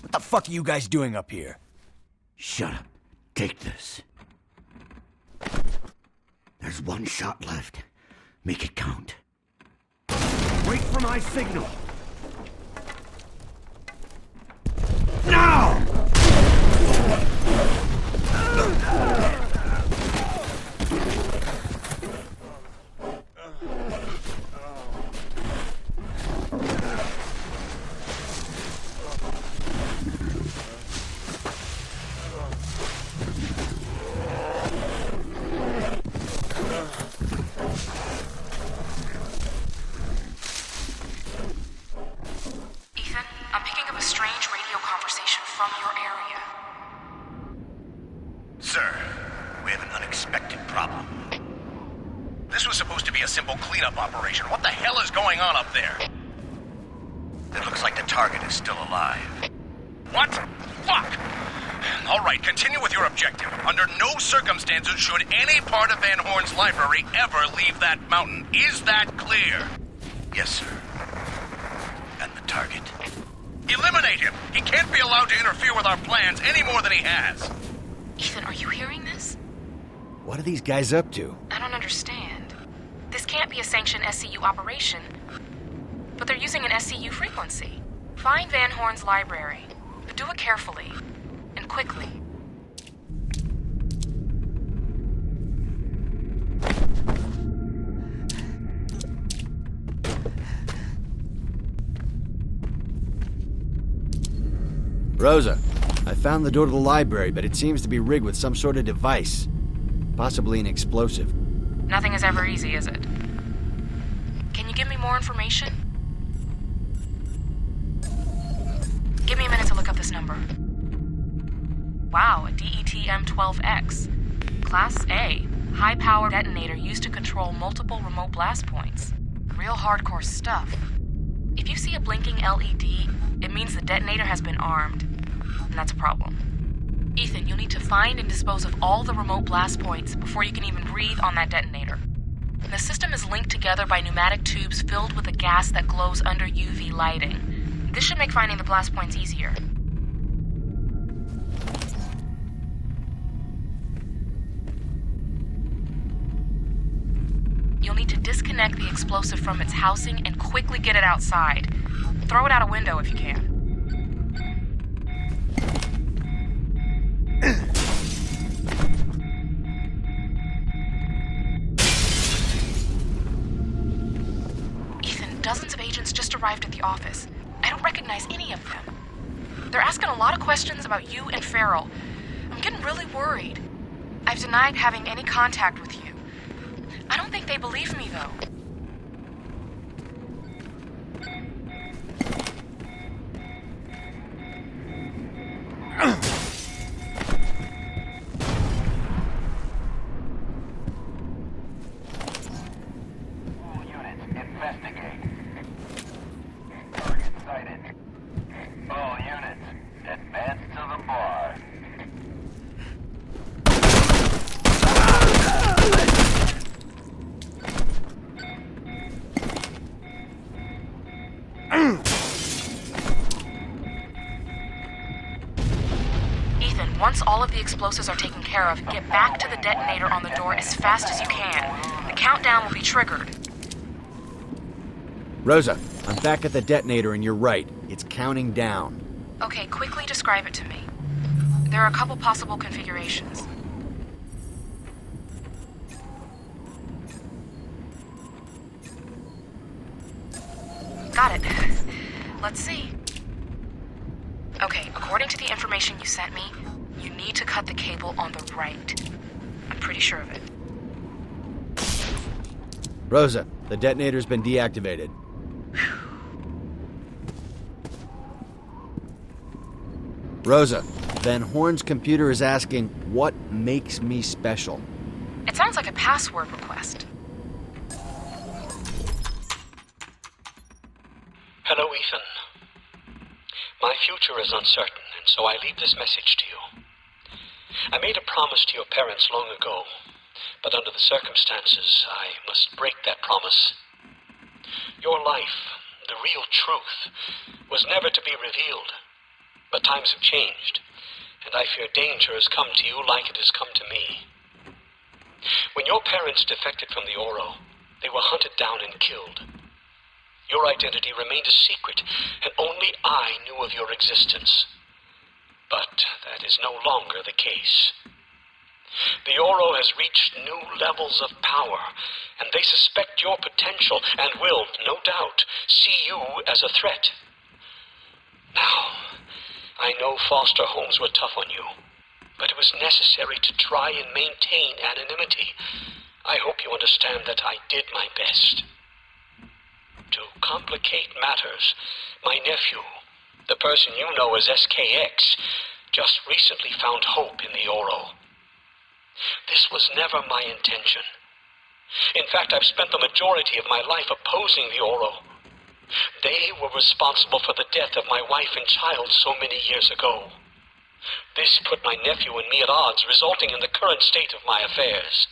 What the fuck are you guys doing up here? Shut up. Take this. There's one shot left. Make it count. Wait for my signal. Now! From your area. Sir, This was supposed to be a simple cleanup operation. What the hell is going on up there? It looks like the target is still alive. What? Fuck! All right, continue with your objective. Under no circumstances should any part of Van Horn's library ever leave that mountain. Is that clear? Yes, sir. And the target? Eliminate him! He can't be allowed to interfere with our plans any more than he has. Ethan, are you hearing this? What are these guys up to? I don't understand. This can't be a sanctioned SCU operation, but they're using an SCU frequency. Find Van Horn's library, but do it carefully and quickly. Rosa, I found the door to the library, but it seems to be rigged with some sort of device. Possibly an explosive. Nothing is ever easy, is it? Can you give me more information? Give me a minute to look up this number. Wow, a DETM-12X. Class A. High-power detonator used to control multiple remote blast points. Real hardcore stuff. If you see a blinking LED, it means the detonator has been armed. And that's a problem. Ethan, you'll need to find and dispose of all the remote blast points before you can even breathe on that detonator. The system is linked together by pneumatic tubes filled with a gas that glows under UV lighting. This should make finding the blast points easier. You'll need to disconnect the explosive from its housing and quickly get it outside. Throw it out a window if you can. Ethan, dozens of agents just arrived at the office. I don't recognize any of them. They're asking a lot of questions about you and Farrell. I'm getting really worried. I've denied having any contact with you. I don't think they believe me, though. All units, investigate. Target sighted. All units, advance to the bar. Ethan, once all of the explosives are taken care of, get back to the detonator on the door as fast as you can. The countdown will be triggered. Rosa, I'm back at the detonator and you're right. It's counting down. Okay, quickly describe it to me. There are a couple possible configurations. Got it. Let's see. Okay, according to the information you sent me, you need to cut the cable on the right. I'm pretty sure of it. Rosa, the detonator's been deactivated. Rosa, Van Horn's computer is asking, what makes me special? It sounds like a password request. Hello, Ethan. My future is uncertain, and so I leave this message to you. I made a promise to your parents long ago, but under the circumstances, I must break that promise. Your life, the real truth, was never to be revealed. But times have changed, and I fear danger has come to you like it has come to me. When your parents defected from the Oro, they were hunted down and killed. Your identity remained a secret, and only I knew of your existence. But that is no longer the case. The Oro has reached new levels of power, and they suspect your potential and will, no doubt, see you as a threat. Now, I know foster homes were tough on you, but it was necessary to try and maintain anonymity. I hope you understand that I did my best. To complicate matters, my nephew, the person you know as SKX, just recently found hope in the Oro. This was never my intention. In fact, I've spent the majority of my life opposing the Oro. They were responsible for the death of my wife and child so many years ago. This put my nephew and me at odds, resulting in the current state of my affairs.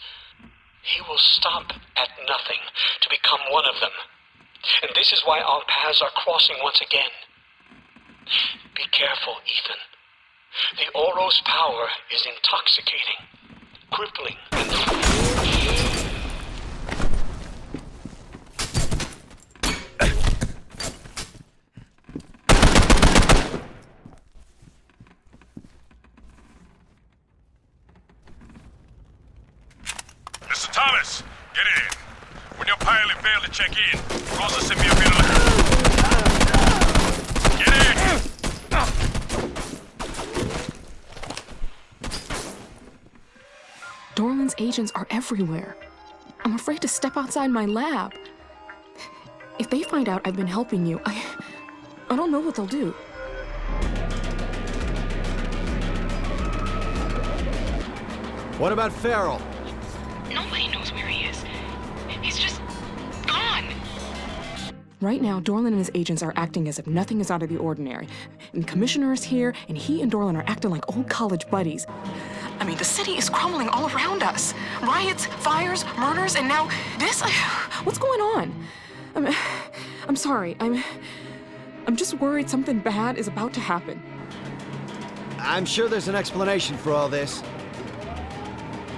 He will stop at nothing to become one of them. And this is why our paths are crossing once again. Be careful, Ethan. The Oro's power is intoxicating, crippling, and... Mr. Thomas, get in. When your pilot failed to check in, Rosa sent me a bit of... Get in! Dorland's agents are everywhere. I'm afraid to step outside my lab. If they find out I've been helping you, I don't know what they'll do. What about Farrell? Nobody knows where he is. He's just gone. Right now, Dorland and his agents are acting as if nothing is out of the ordinary. And Commissioner is here, and he and Dorland are acting like old college buddies. I mean, the city is crumbling all around us. Riots, fires, murders, and now this? What's going on? I'm sorry. I'm just worried something bad is about to happen. I'm sure there's an explanation for all this.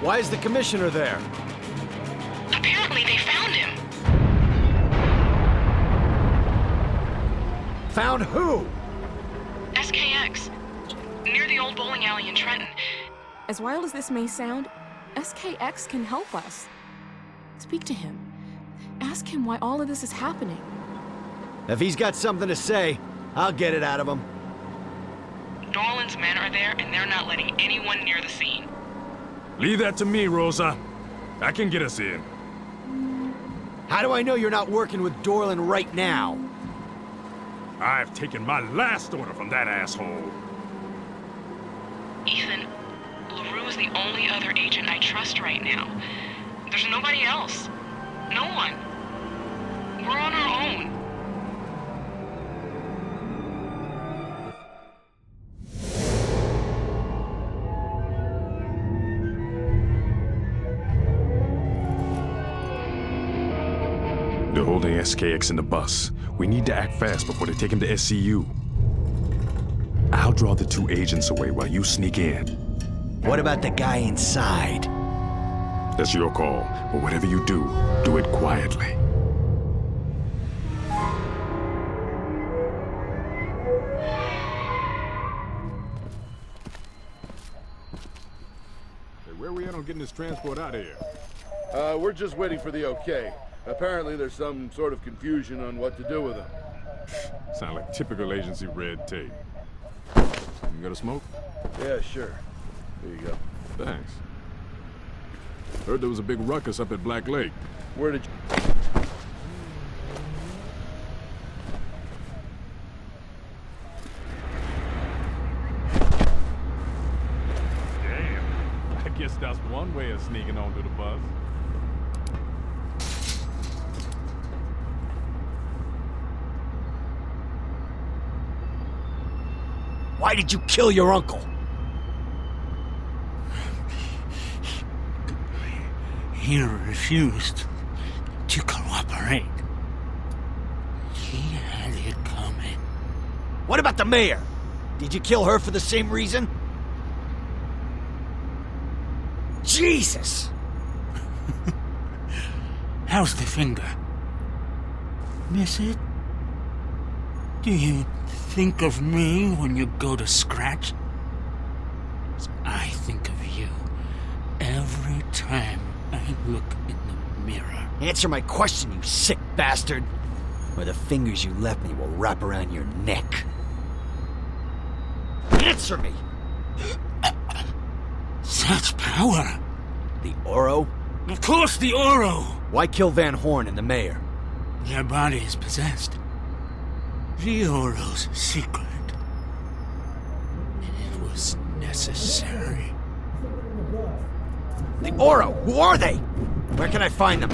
Why is the Commissioner there? Apparently they found him. Found who? SKX. Near the old bowling alley in Trenton. As wild as this may sound, SKX can help us. Speak to him. Ask him why all of this is happening. If he's got something to say, I'll get it out of him. Dorland's men are there, and they're not letting anyone near the scene. Leave that to me, Rosa. I can get us in. How do I know you're not working with Dorland right now? I've taken my last order from that asshole. Ethan, LaRue is the only other agent I trust right now. There's nobody else. No one. We're on our own. They're holding SKX in the bus. We need to act fast before they take him to SCU. I'll draw the two agents away while you sneak in. What about the guy inside? That's your call, but whatever you do, do it quietly. Hey, where are we at on getting this transport out of here? We're just waiting for the okay. Apparently there's some sort of confusion on what to do with him. Sound like typical agency red tape. You got a smoke? Yeah, sure. Here you go. Thanks. Heard there was a big ruckus up at Black Lake. Where did you... Damn. I guess that's one way of sneaking onto the bus. Why did you kill your uncle? He refused to cooperate. He had it coming. What about the mayor? Did you kill her for the same reason? Jesus! How's the finger? Miss it? Do you think of me when you go to scratch? I think of you every time I look in the mirror. Answer my question, you sick bastard, or the fingers you left me will wrap around your neck. Answer me! Such power! The Oro? Of course, the Oro! Why kill Van Horn and the mayor? Their bodies possessed. The Oro's secret. It was necessary. The Oro! Who are they? Where can I find them?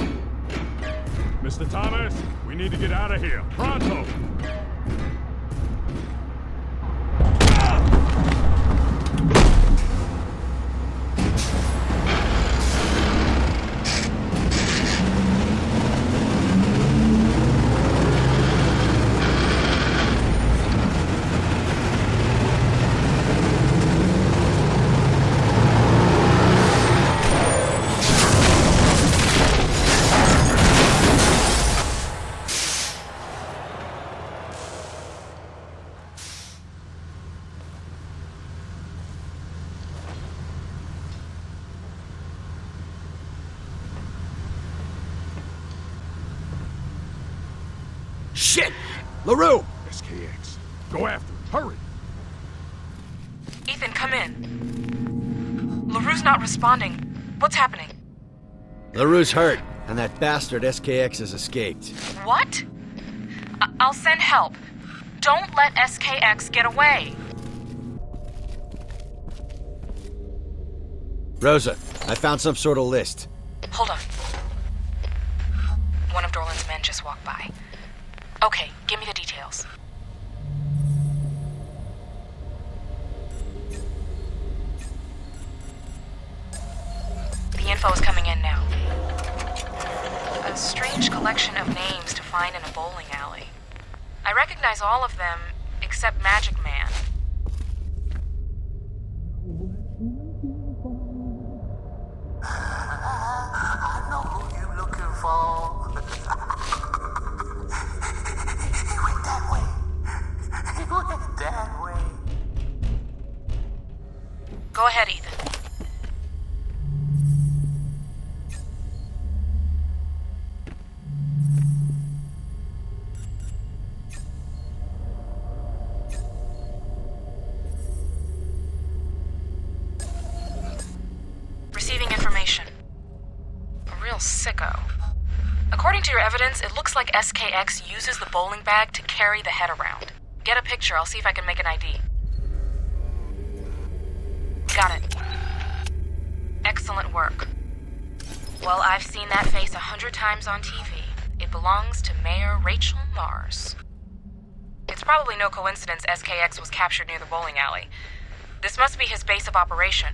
Mr. Thomas, we need to get out of here. Pronto! Shit! LaRue! SKX. Go after him. Hurry! Ethan, come in. LaRue's not responding. What's happening? LaRue's hurt, and that bastard SKX has escaped. What? I'll send help. Don't let SKX get away. Rosa, I found some sort of list. Hold on. One of Dorland's men just walked by. Okay, give me the details. The info is coming in now. A strange collection of names to find in a bowling alley. I recognize all of them except Magic Man. I know who you're looking for. He went that way. He went that way. Go ahead, Ethan. Receiving information. A real sicko. According to your evidence, it looks like SKX uses the bowling bag to carry the head around. Get a picture, I'll see if I can make an ID. Got it. Excellent work. Well, I've seen that face 100 times on TV. It belongs to Mayor Rachel Mars. It's probably no coincidence SKX was captured near the bowling alley. This must be his base of operation.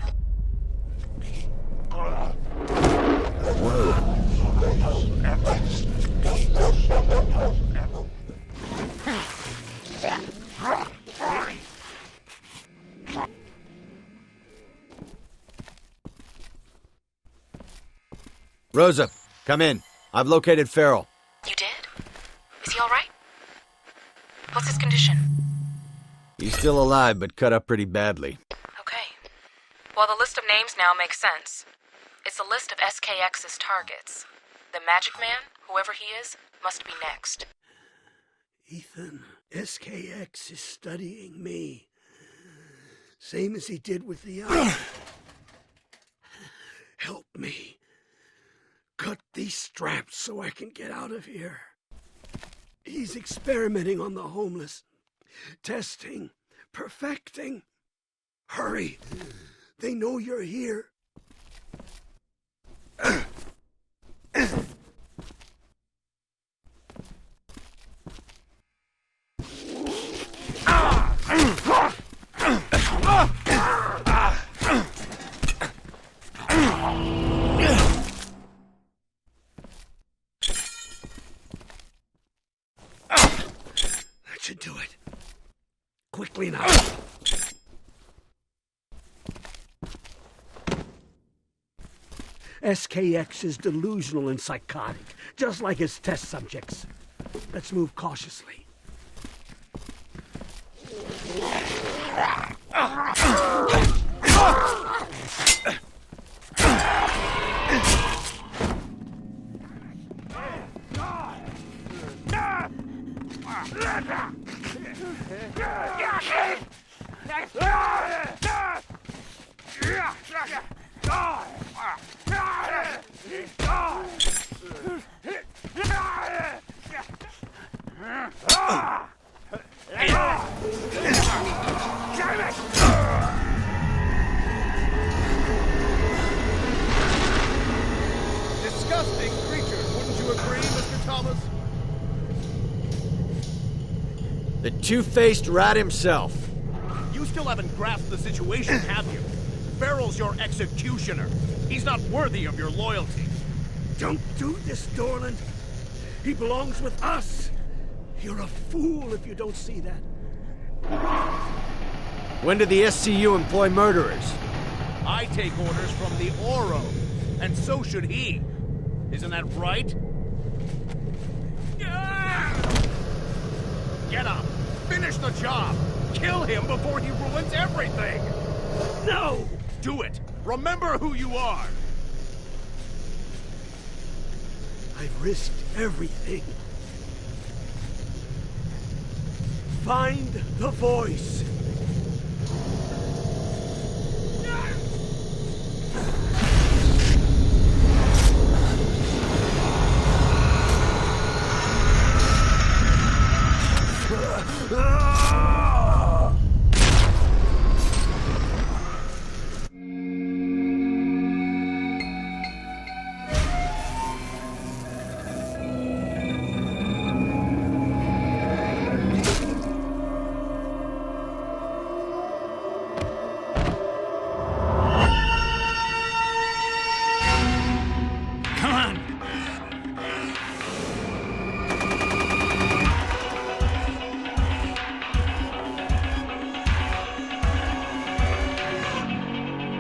Rosa, come in. I've located Farrell. You did? Is he all right? What's his condition? He's still alive, but cut up pretty badly. Okay. Well, the list of names now makes sense. It's a list of SKX's targets. The Magic Man, whoever he is, must be next. Ethan, SKX is studying me. Same as he did with the other. Help me. Cut these straps so I can get out of here. He's experimenting on the homeless. Testing. Perfecting. Hurry. They know you're here. That should do it. Quickly now. SKX is delusional and psychotic, just like his test subjects. Let's move cautiously. The two-faced rat himself. You still haven't grasped the situation, have you? Farrell's your executioner. He's not worthy of your loyalty. Don't do this, Dorland. He belongs with us. You're a fool if you don't see that. When did the SCU employ murderers? I take orders from the Oro, and so should he. Isn't that right? Get up! Finish the job! Kill him before he ruins everything! No! Do it! Remember who you are! I've risked everything. Find the voice.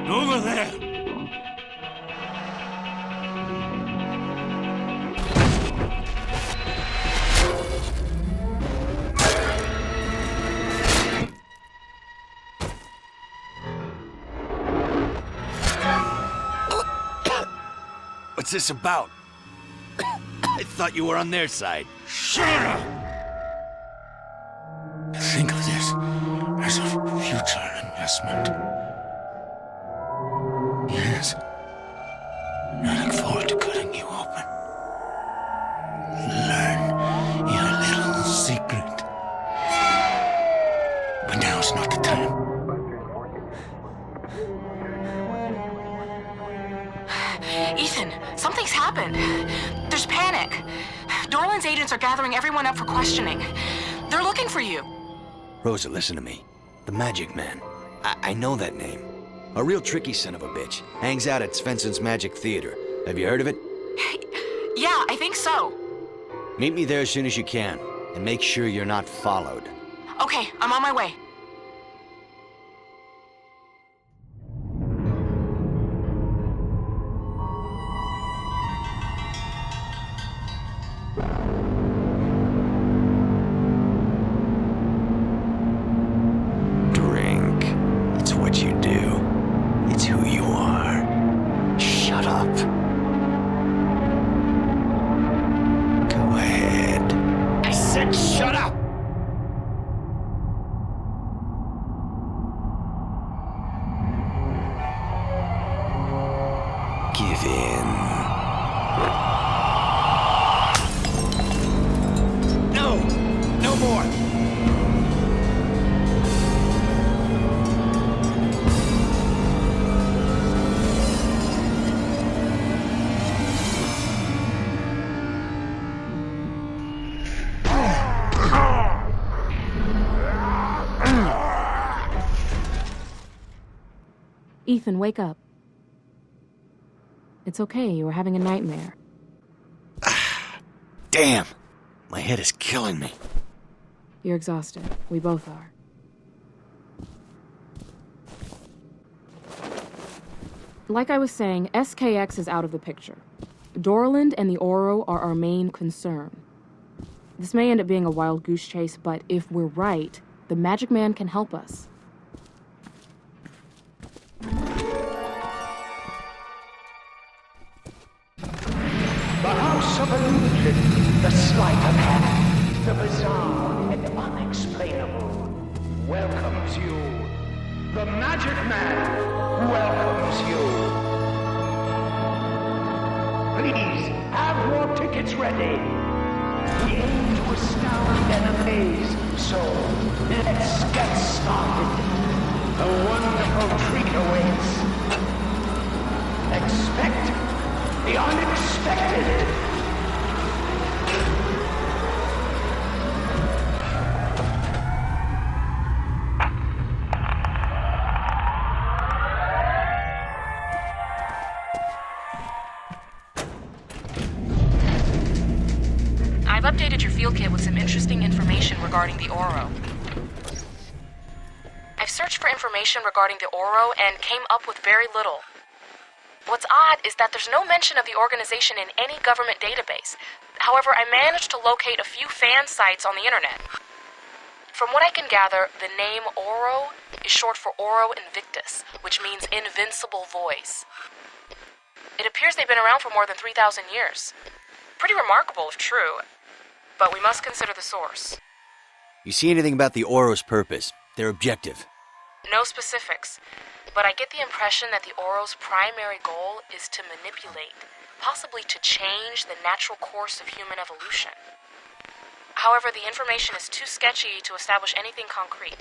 Over there! What's this about? I thought you were on their side. Shut up! Think of this as a future investment. Yes. I look forward to cutting you open. Learn your little secret. But now's not the time. Ethan, something's happened. There's panic. Dorland's agents are gathering everyone up for questioning. They're looking for you. Rosa, listen to me. The Magic Man. I know that name. A real tricky son of a bitch. Hangs out at Svensson's Magic Theater. Have you heard of it? Yeah, I think so. Meet me there as soon as you can. And make sure you're not followed. Okay, I'm on my way. Drink. It's what you do. It's who you are. Shut up. Go ahead. I said shut up! Give in. No! No more! Ethan, wake up. It's okay, you were having a nightmare. Damn! My head is killing me. You're exhausted. We both are. Like I was saying, SKX is out of the picture. Dorland and the Oro are our main concern. This may end up being a wild goose chase, but if we're right, the Magic Man can help us. The House of Illusion, the sleight of hand, the bizarre and unexplainable, welcomes you. The Magic Man welcomes you. Please, have your tickets ready. We aim to astound and amaze, so let's get started. A wonderful treat awaits. Expect the unexpected. I've updated your field kit with some interesting information regarding the Oro. I've searched for information regarding the Oro and came up with very little. What's odd is that there's no mention of the organization in any government database. However, I managed to locate a few fan sites on the internet. From what I can gather, the name Oro is short for Oro Invictus, which means invincible voice. It appears they've been around for more than 3,000 years. Pretty remarkable if true, but we must consider the source. You see anything about the Oro's purpose, their objective? No specifics, but I get the impression that the Oro's primary goal is to manipulate, possibly to change the natural course of human evolution. However, the information is too sketchy to establish anything concrete.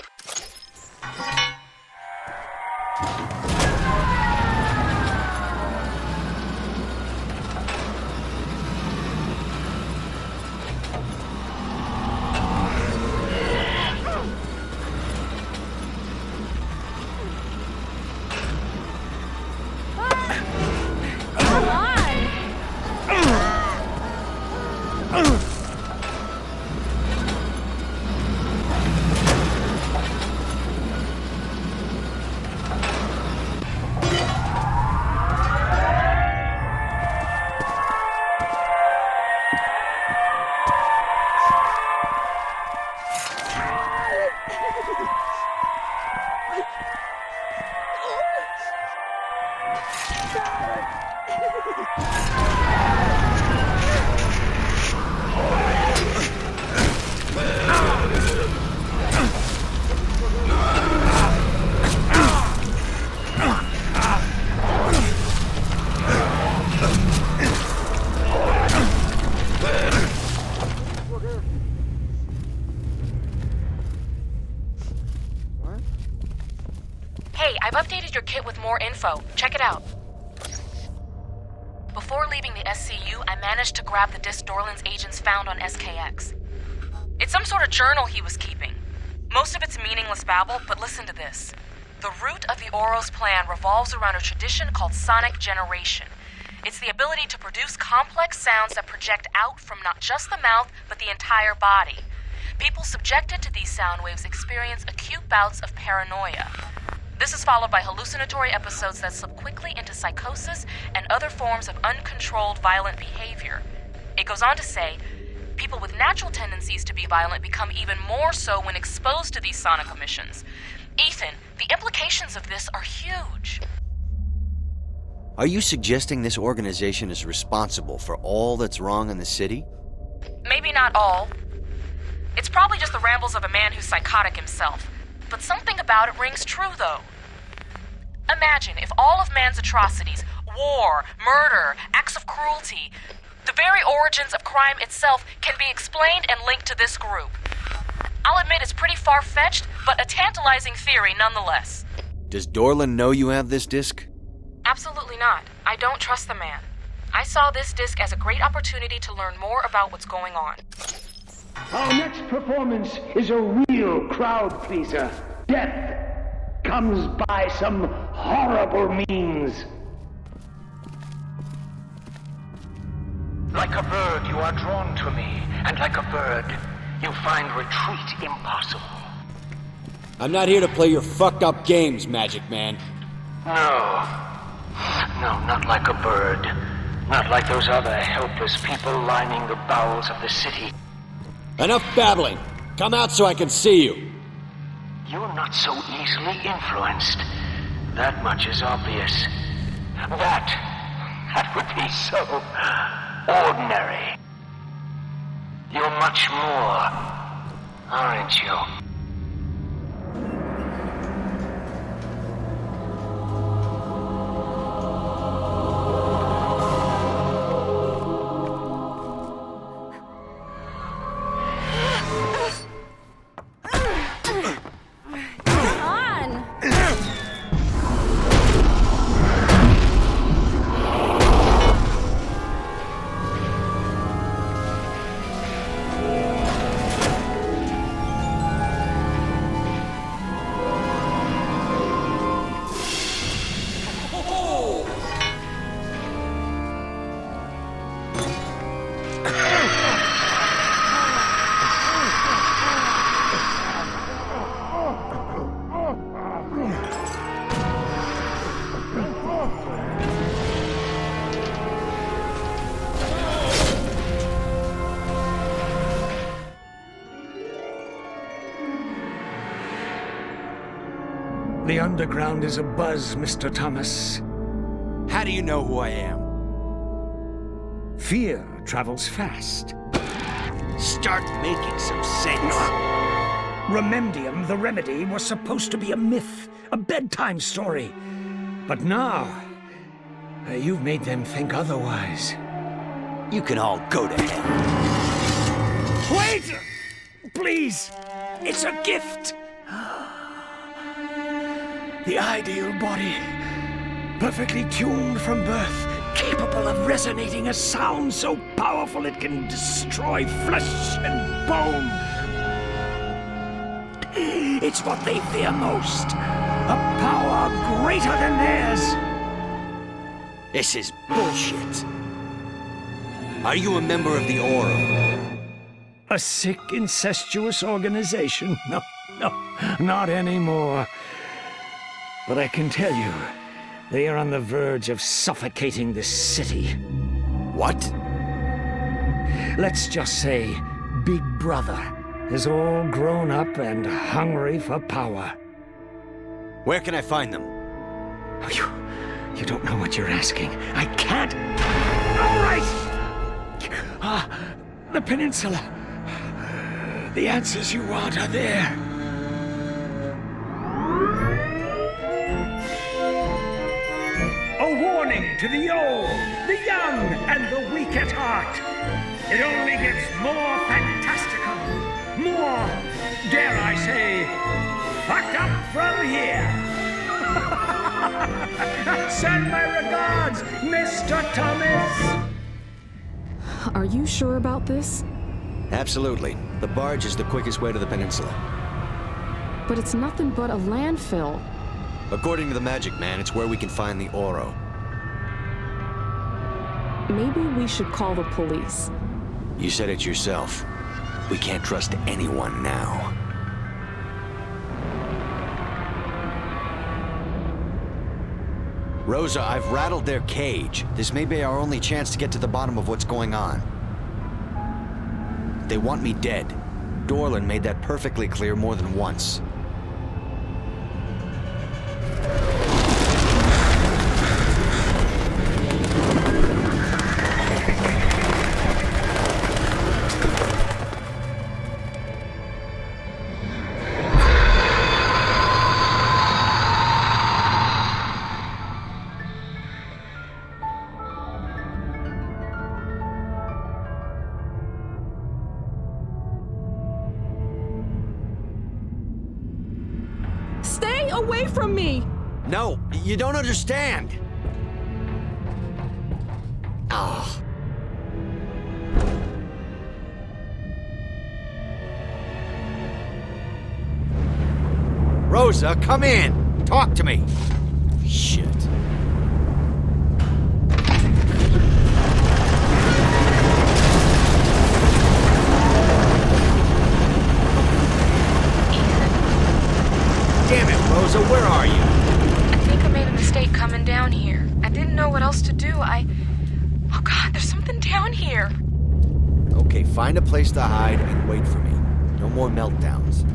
Hey, I've updated your kit with more info. Check it out. Before leaving the SCU, I managed to grab the disc Dorland's agents found on SKX. It's some sort of journal he was keeping. Most of it's meaningless babble, but listen to this. The root of the Oro's plan revolves around a tradition called sonic generation. It's the ability to produce complex sounds that project out from not just the mouth, but the entire body. People subjected to these sound waves experience acute bouts of paranoia. This is followed by hallucinatory episodes that slip quickly into psychosis and other forms of uncontrolled violent behavior. It goes on to say, people with natural tendencies to be violent become even more so when exposed to these sonic emissions. Ethan, the implications of this are huge. Are you suggesting this organization is responsible for all that's wrong in the city? Maybe not all. It's probably just the rambles of a man who's psychotic himself. But something about it rings true, though. Imagine if all of man's atrocities, war, murder, acts of cruelty, the very origins of crime itself can be explained and linked to this group. I'll admit it's pretty far-fetched, but a tantalizing theory nonetheless. Does Dorland know you have this disc? Absolutely not. I don't trust the man. I saw this disc as a great opportunity to learn more about what's going on. Our next performance is a real crowd pleaser. Death comes by some horrible means. Like a bird, you are drawn to me, and like a bird, you find retreat impossible. I'm not here to play your fucked up games, Magic Man. No, not like a bird. Not like those other helpless people lining the bowels of the city. Enough babbling. Come out so I can see you. You're not so easily influenced. That much is obvious. That would be so ordinary. You're much more, aren't you? The underground is abuzz, Mr. Thomas. How do you know who I am? Fear travels fast. Start making some sense. Remedium, the remedy, was supposed to be a myth, a bedtime story. But now, you've made them think otherwise. You can all go to hell. Wait! Please! It's a gift! The ideal body, perfectly tuned from birth, capable of resonating a sound so powerful it can destroy flesh and bone. It's what they fear most. A power greater than theirs. This is bullshit. Are you a member of the Oro? A sick, incestuous organization? No, not anymore. But I can tell you, they are on the verge of suffocating this city. What? Let's just say Big Brother is all grown up and hungry for power. Where can I find them? You don't know what you're asking. I can't. All right! The peninsula. The answers you want are there. A warning to the old, the young, and the weak at heart. It only gets more fantastical, more, dare I say, fucked up from here. Send my regards, Mr. Thomas. Are you sure about this? Absolutely. The barge is the quickest way to the peninsula. But it's nothing but a landfill. According to the Magic Man, it's where we can find the Oro. Maybe we should call the police. You said it yourself. We can't trust anyone now. Rosa, I've rattled their cage. This may be our only chance to get to the bottom of what's going on. They want me dead. Dorlan made that perfectly clear more than once. Stay away from me! No, you don't understand! Ah. Rosa, come in! Talk to me! Shit. Damn it, Rosa, where are you? I think I made a mistake coming down here. I didn't know what else to do. Oh God, there's something down here. Okay, find a place to hide and wait for me. No more meltdowns.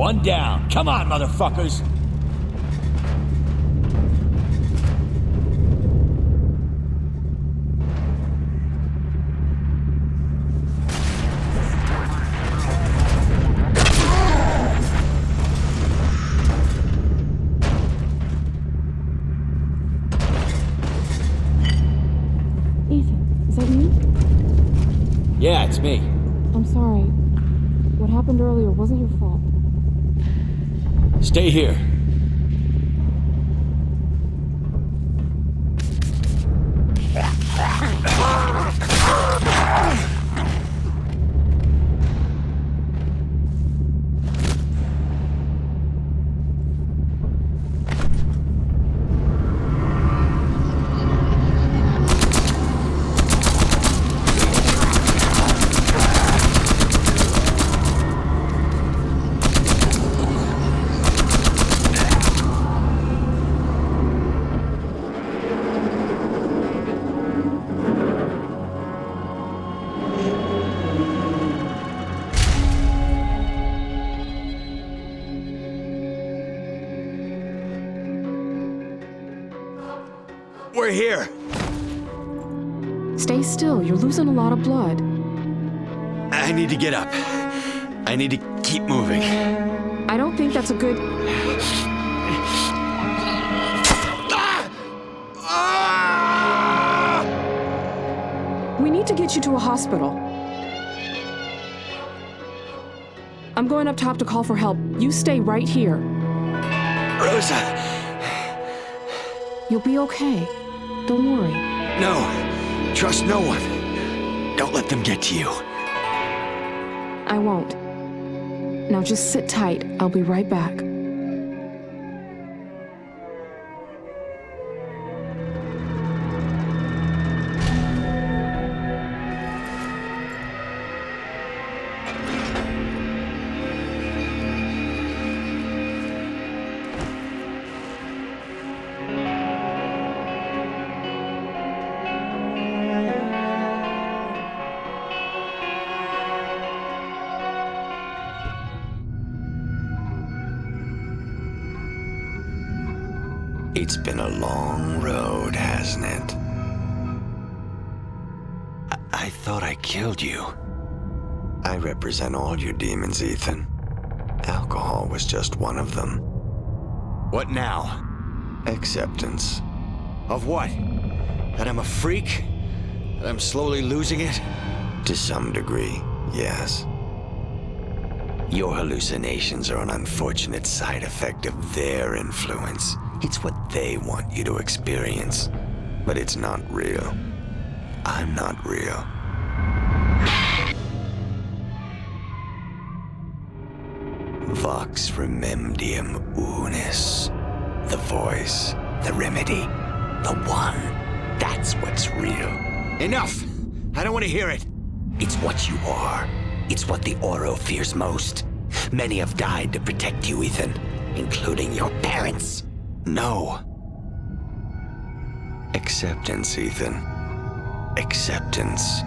One down. Come on, motherfuckers. Ethan, is that you? Yeah, it's me. I'm sorry. What happened earlier wasn't your fault. Stay here. We're here. Stay still, you're losing a lot of blood. I need to get up. I need to keep moving. I don't think that's a good... We need to get you to a hospital. I'm going up top to call for help. You stay right here. Rosa! You'll be okay. Don't worry. No. Trust no one. Don't let them get to you. I won't. Now just sit tight. I'll be right back. It's been a long road, hasn't it? I thought I killed you. I represent all your demons, Ethan. Alcohol was just one of them. What now? Acceptance. Of what? That I'm a freak? That I'm slowly losing it? To some degree, yes. Your hallucinations are an unfortunate side effect of their influence. It's what they want you to experience. But it's not real. I'm not real. Vox rememdium unis. The voice, the remedy, the one. That's what's real. Enough! I don't want to hear it. It's what you are. It's what the Oro fears most. Many have died to protect you, Ethan, including your parents. No. Acceptance, Ethan. Acceptance.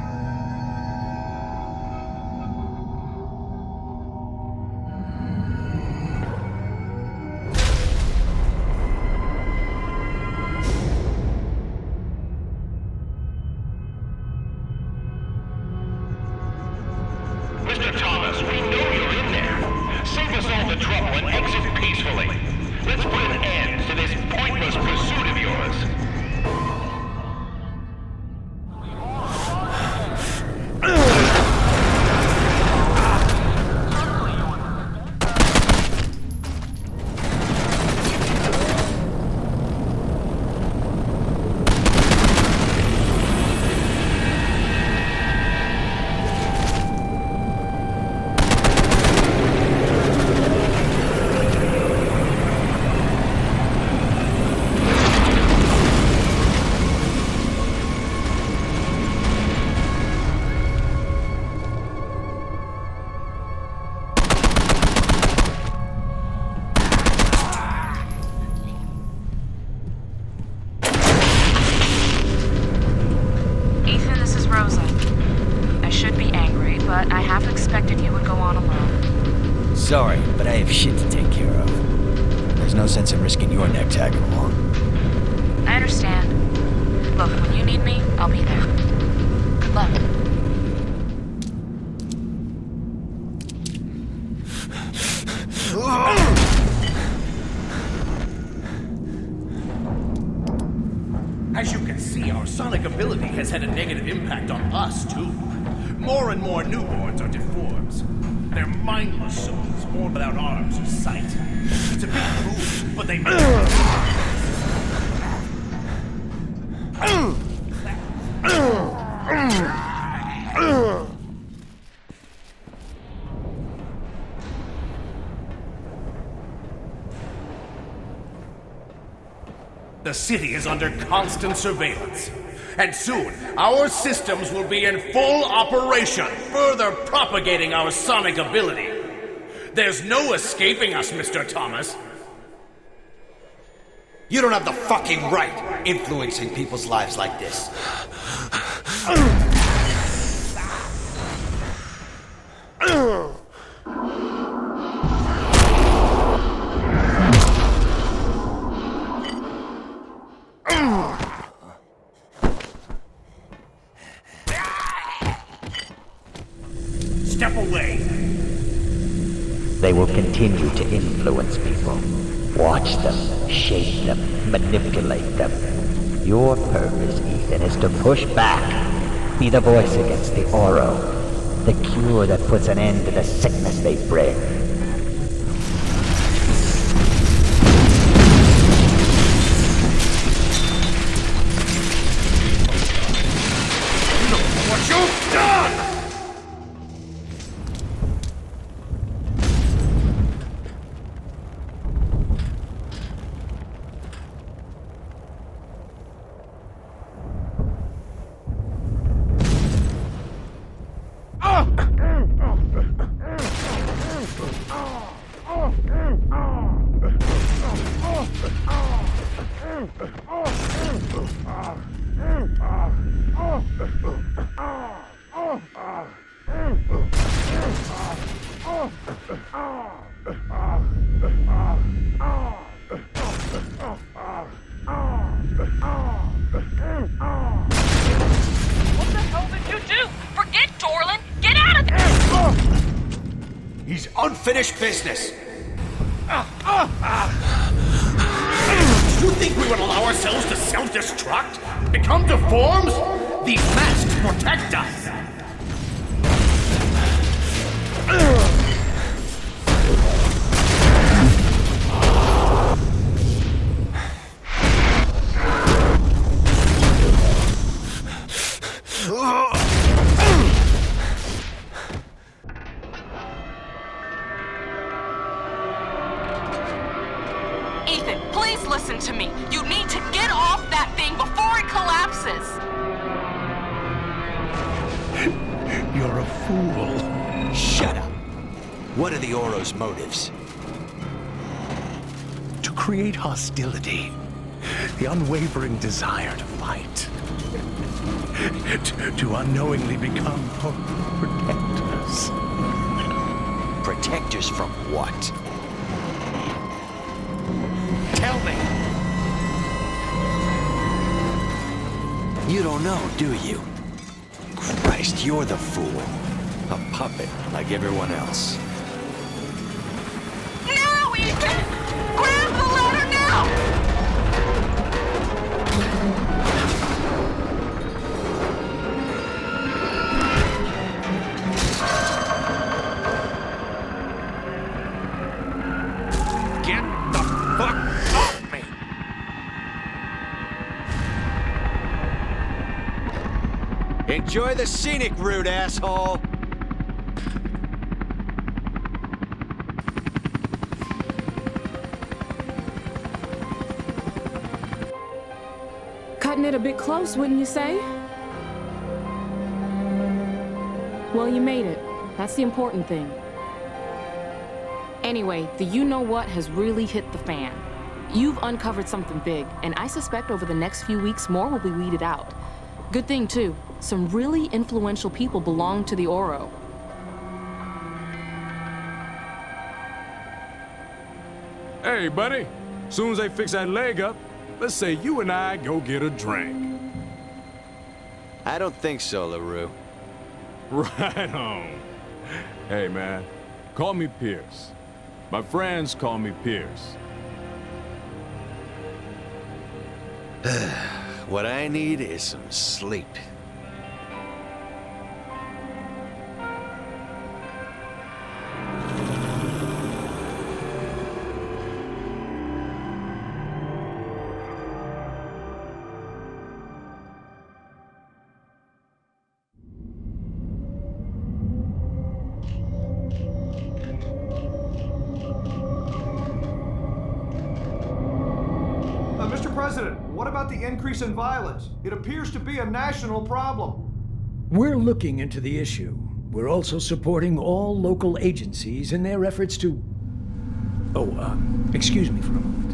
Mr. Thomas, we know you're in there. Save us all the trouble and exit peacefully. Let's put an end to this pointless pursuit of yours. Sorry, but I have shit to take care of. There's no sense in risking your neck tagging along. I understand. Look, when you need me, I'll be there. Good luck. As you can see, our sonic ability has had a negative impact on us, too. More and more newborns are deformed. They're mindless souls, born without arms or sight. It's a bit cruel, but they The city is under constant surveillance. And soon, our systems will be in full operation, further propagating our sonic ability. There's no escaping us, Mr. Thomas. You don't have the fucking right influencing people's lives like this. Step away. They will continue to influence people. Watch them, shape them, manipulate them. Your purpose, Ethan, is to push back. Be the voice against the Oro. The cure that puts an end to the sickness they bring. What you've done! He's unfinished business. You think we would allow ourselves to self-destruct? Become deformed? These masks protect us. Ethan, please listen to me. You need to get off that thing before it collapses. You're a fool. Shut up. What are the Oro's motives? To create hostility. The unwavering desire to fight. To unknowingly become protectors. Protectors from what? Tell me. You don't know, do you? Christ, you're the fool. A puppet like everyone else. Now, Ethan! Grab the ladder now! Get the fuck off me! Enjoy the scenic route, asshole! Cutting it a bit close, wouldn't you say? Well, you made it. That's the important thing. Anyway, the you-know-what has really hit the fan. You've uncovered something big, and I suspect over the next few weeks more will be weeded out. Good thing, too. Some really influential people belong to the Oro. Hey, buddy. Soon as they fix that leg up, let's say you and I go get a drink. I don't think so, LaRue. Right on. Hey, man. Call me Pierce. My friends call me Pierce. What I need is some sleep. Mr. President, what about the increase in violence? It appears to be a national problem. We're looking into the issue. We're also supporting all local agencies in their efforts to... Oh, excuse me for a moment.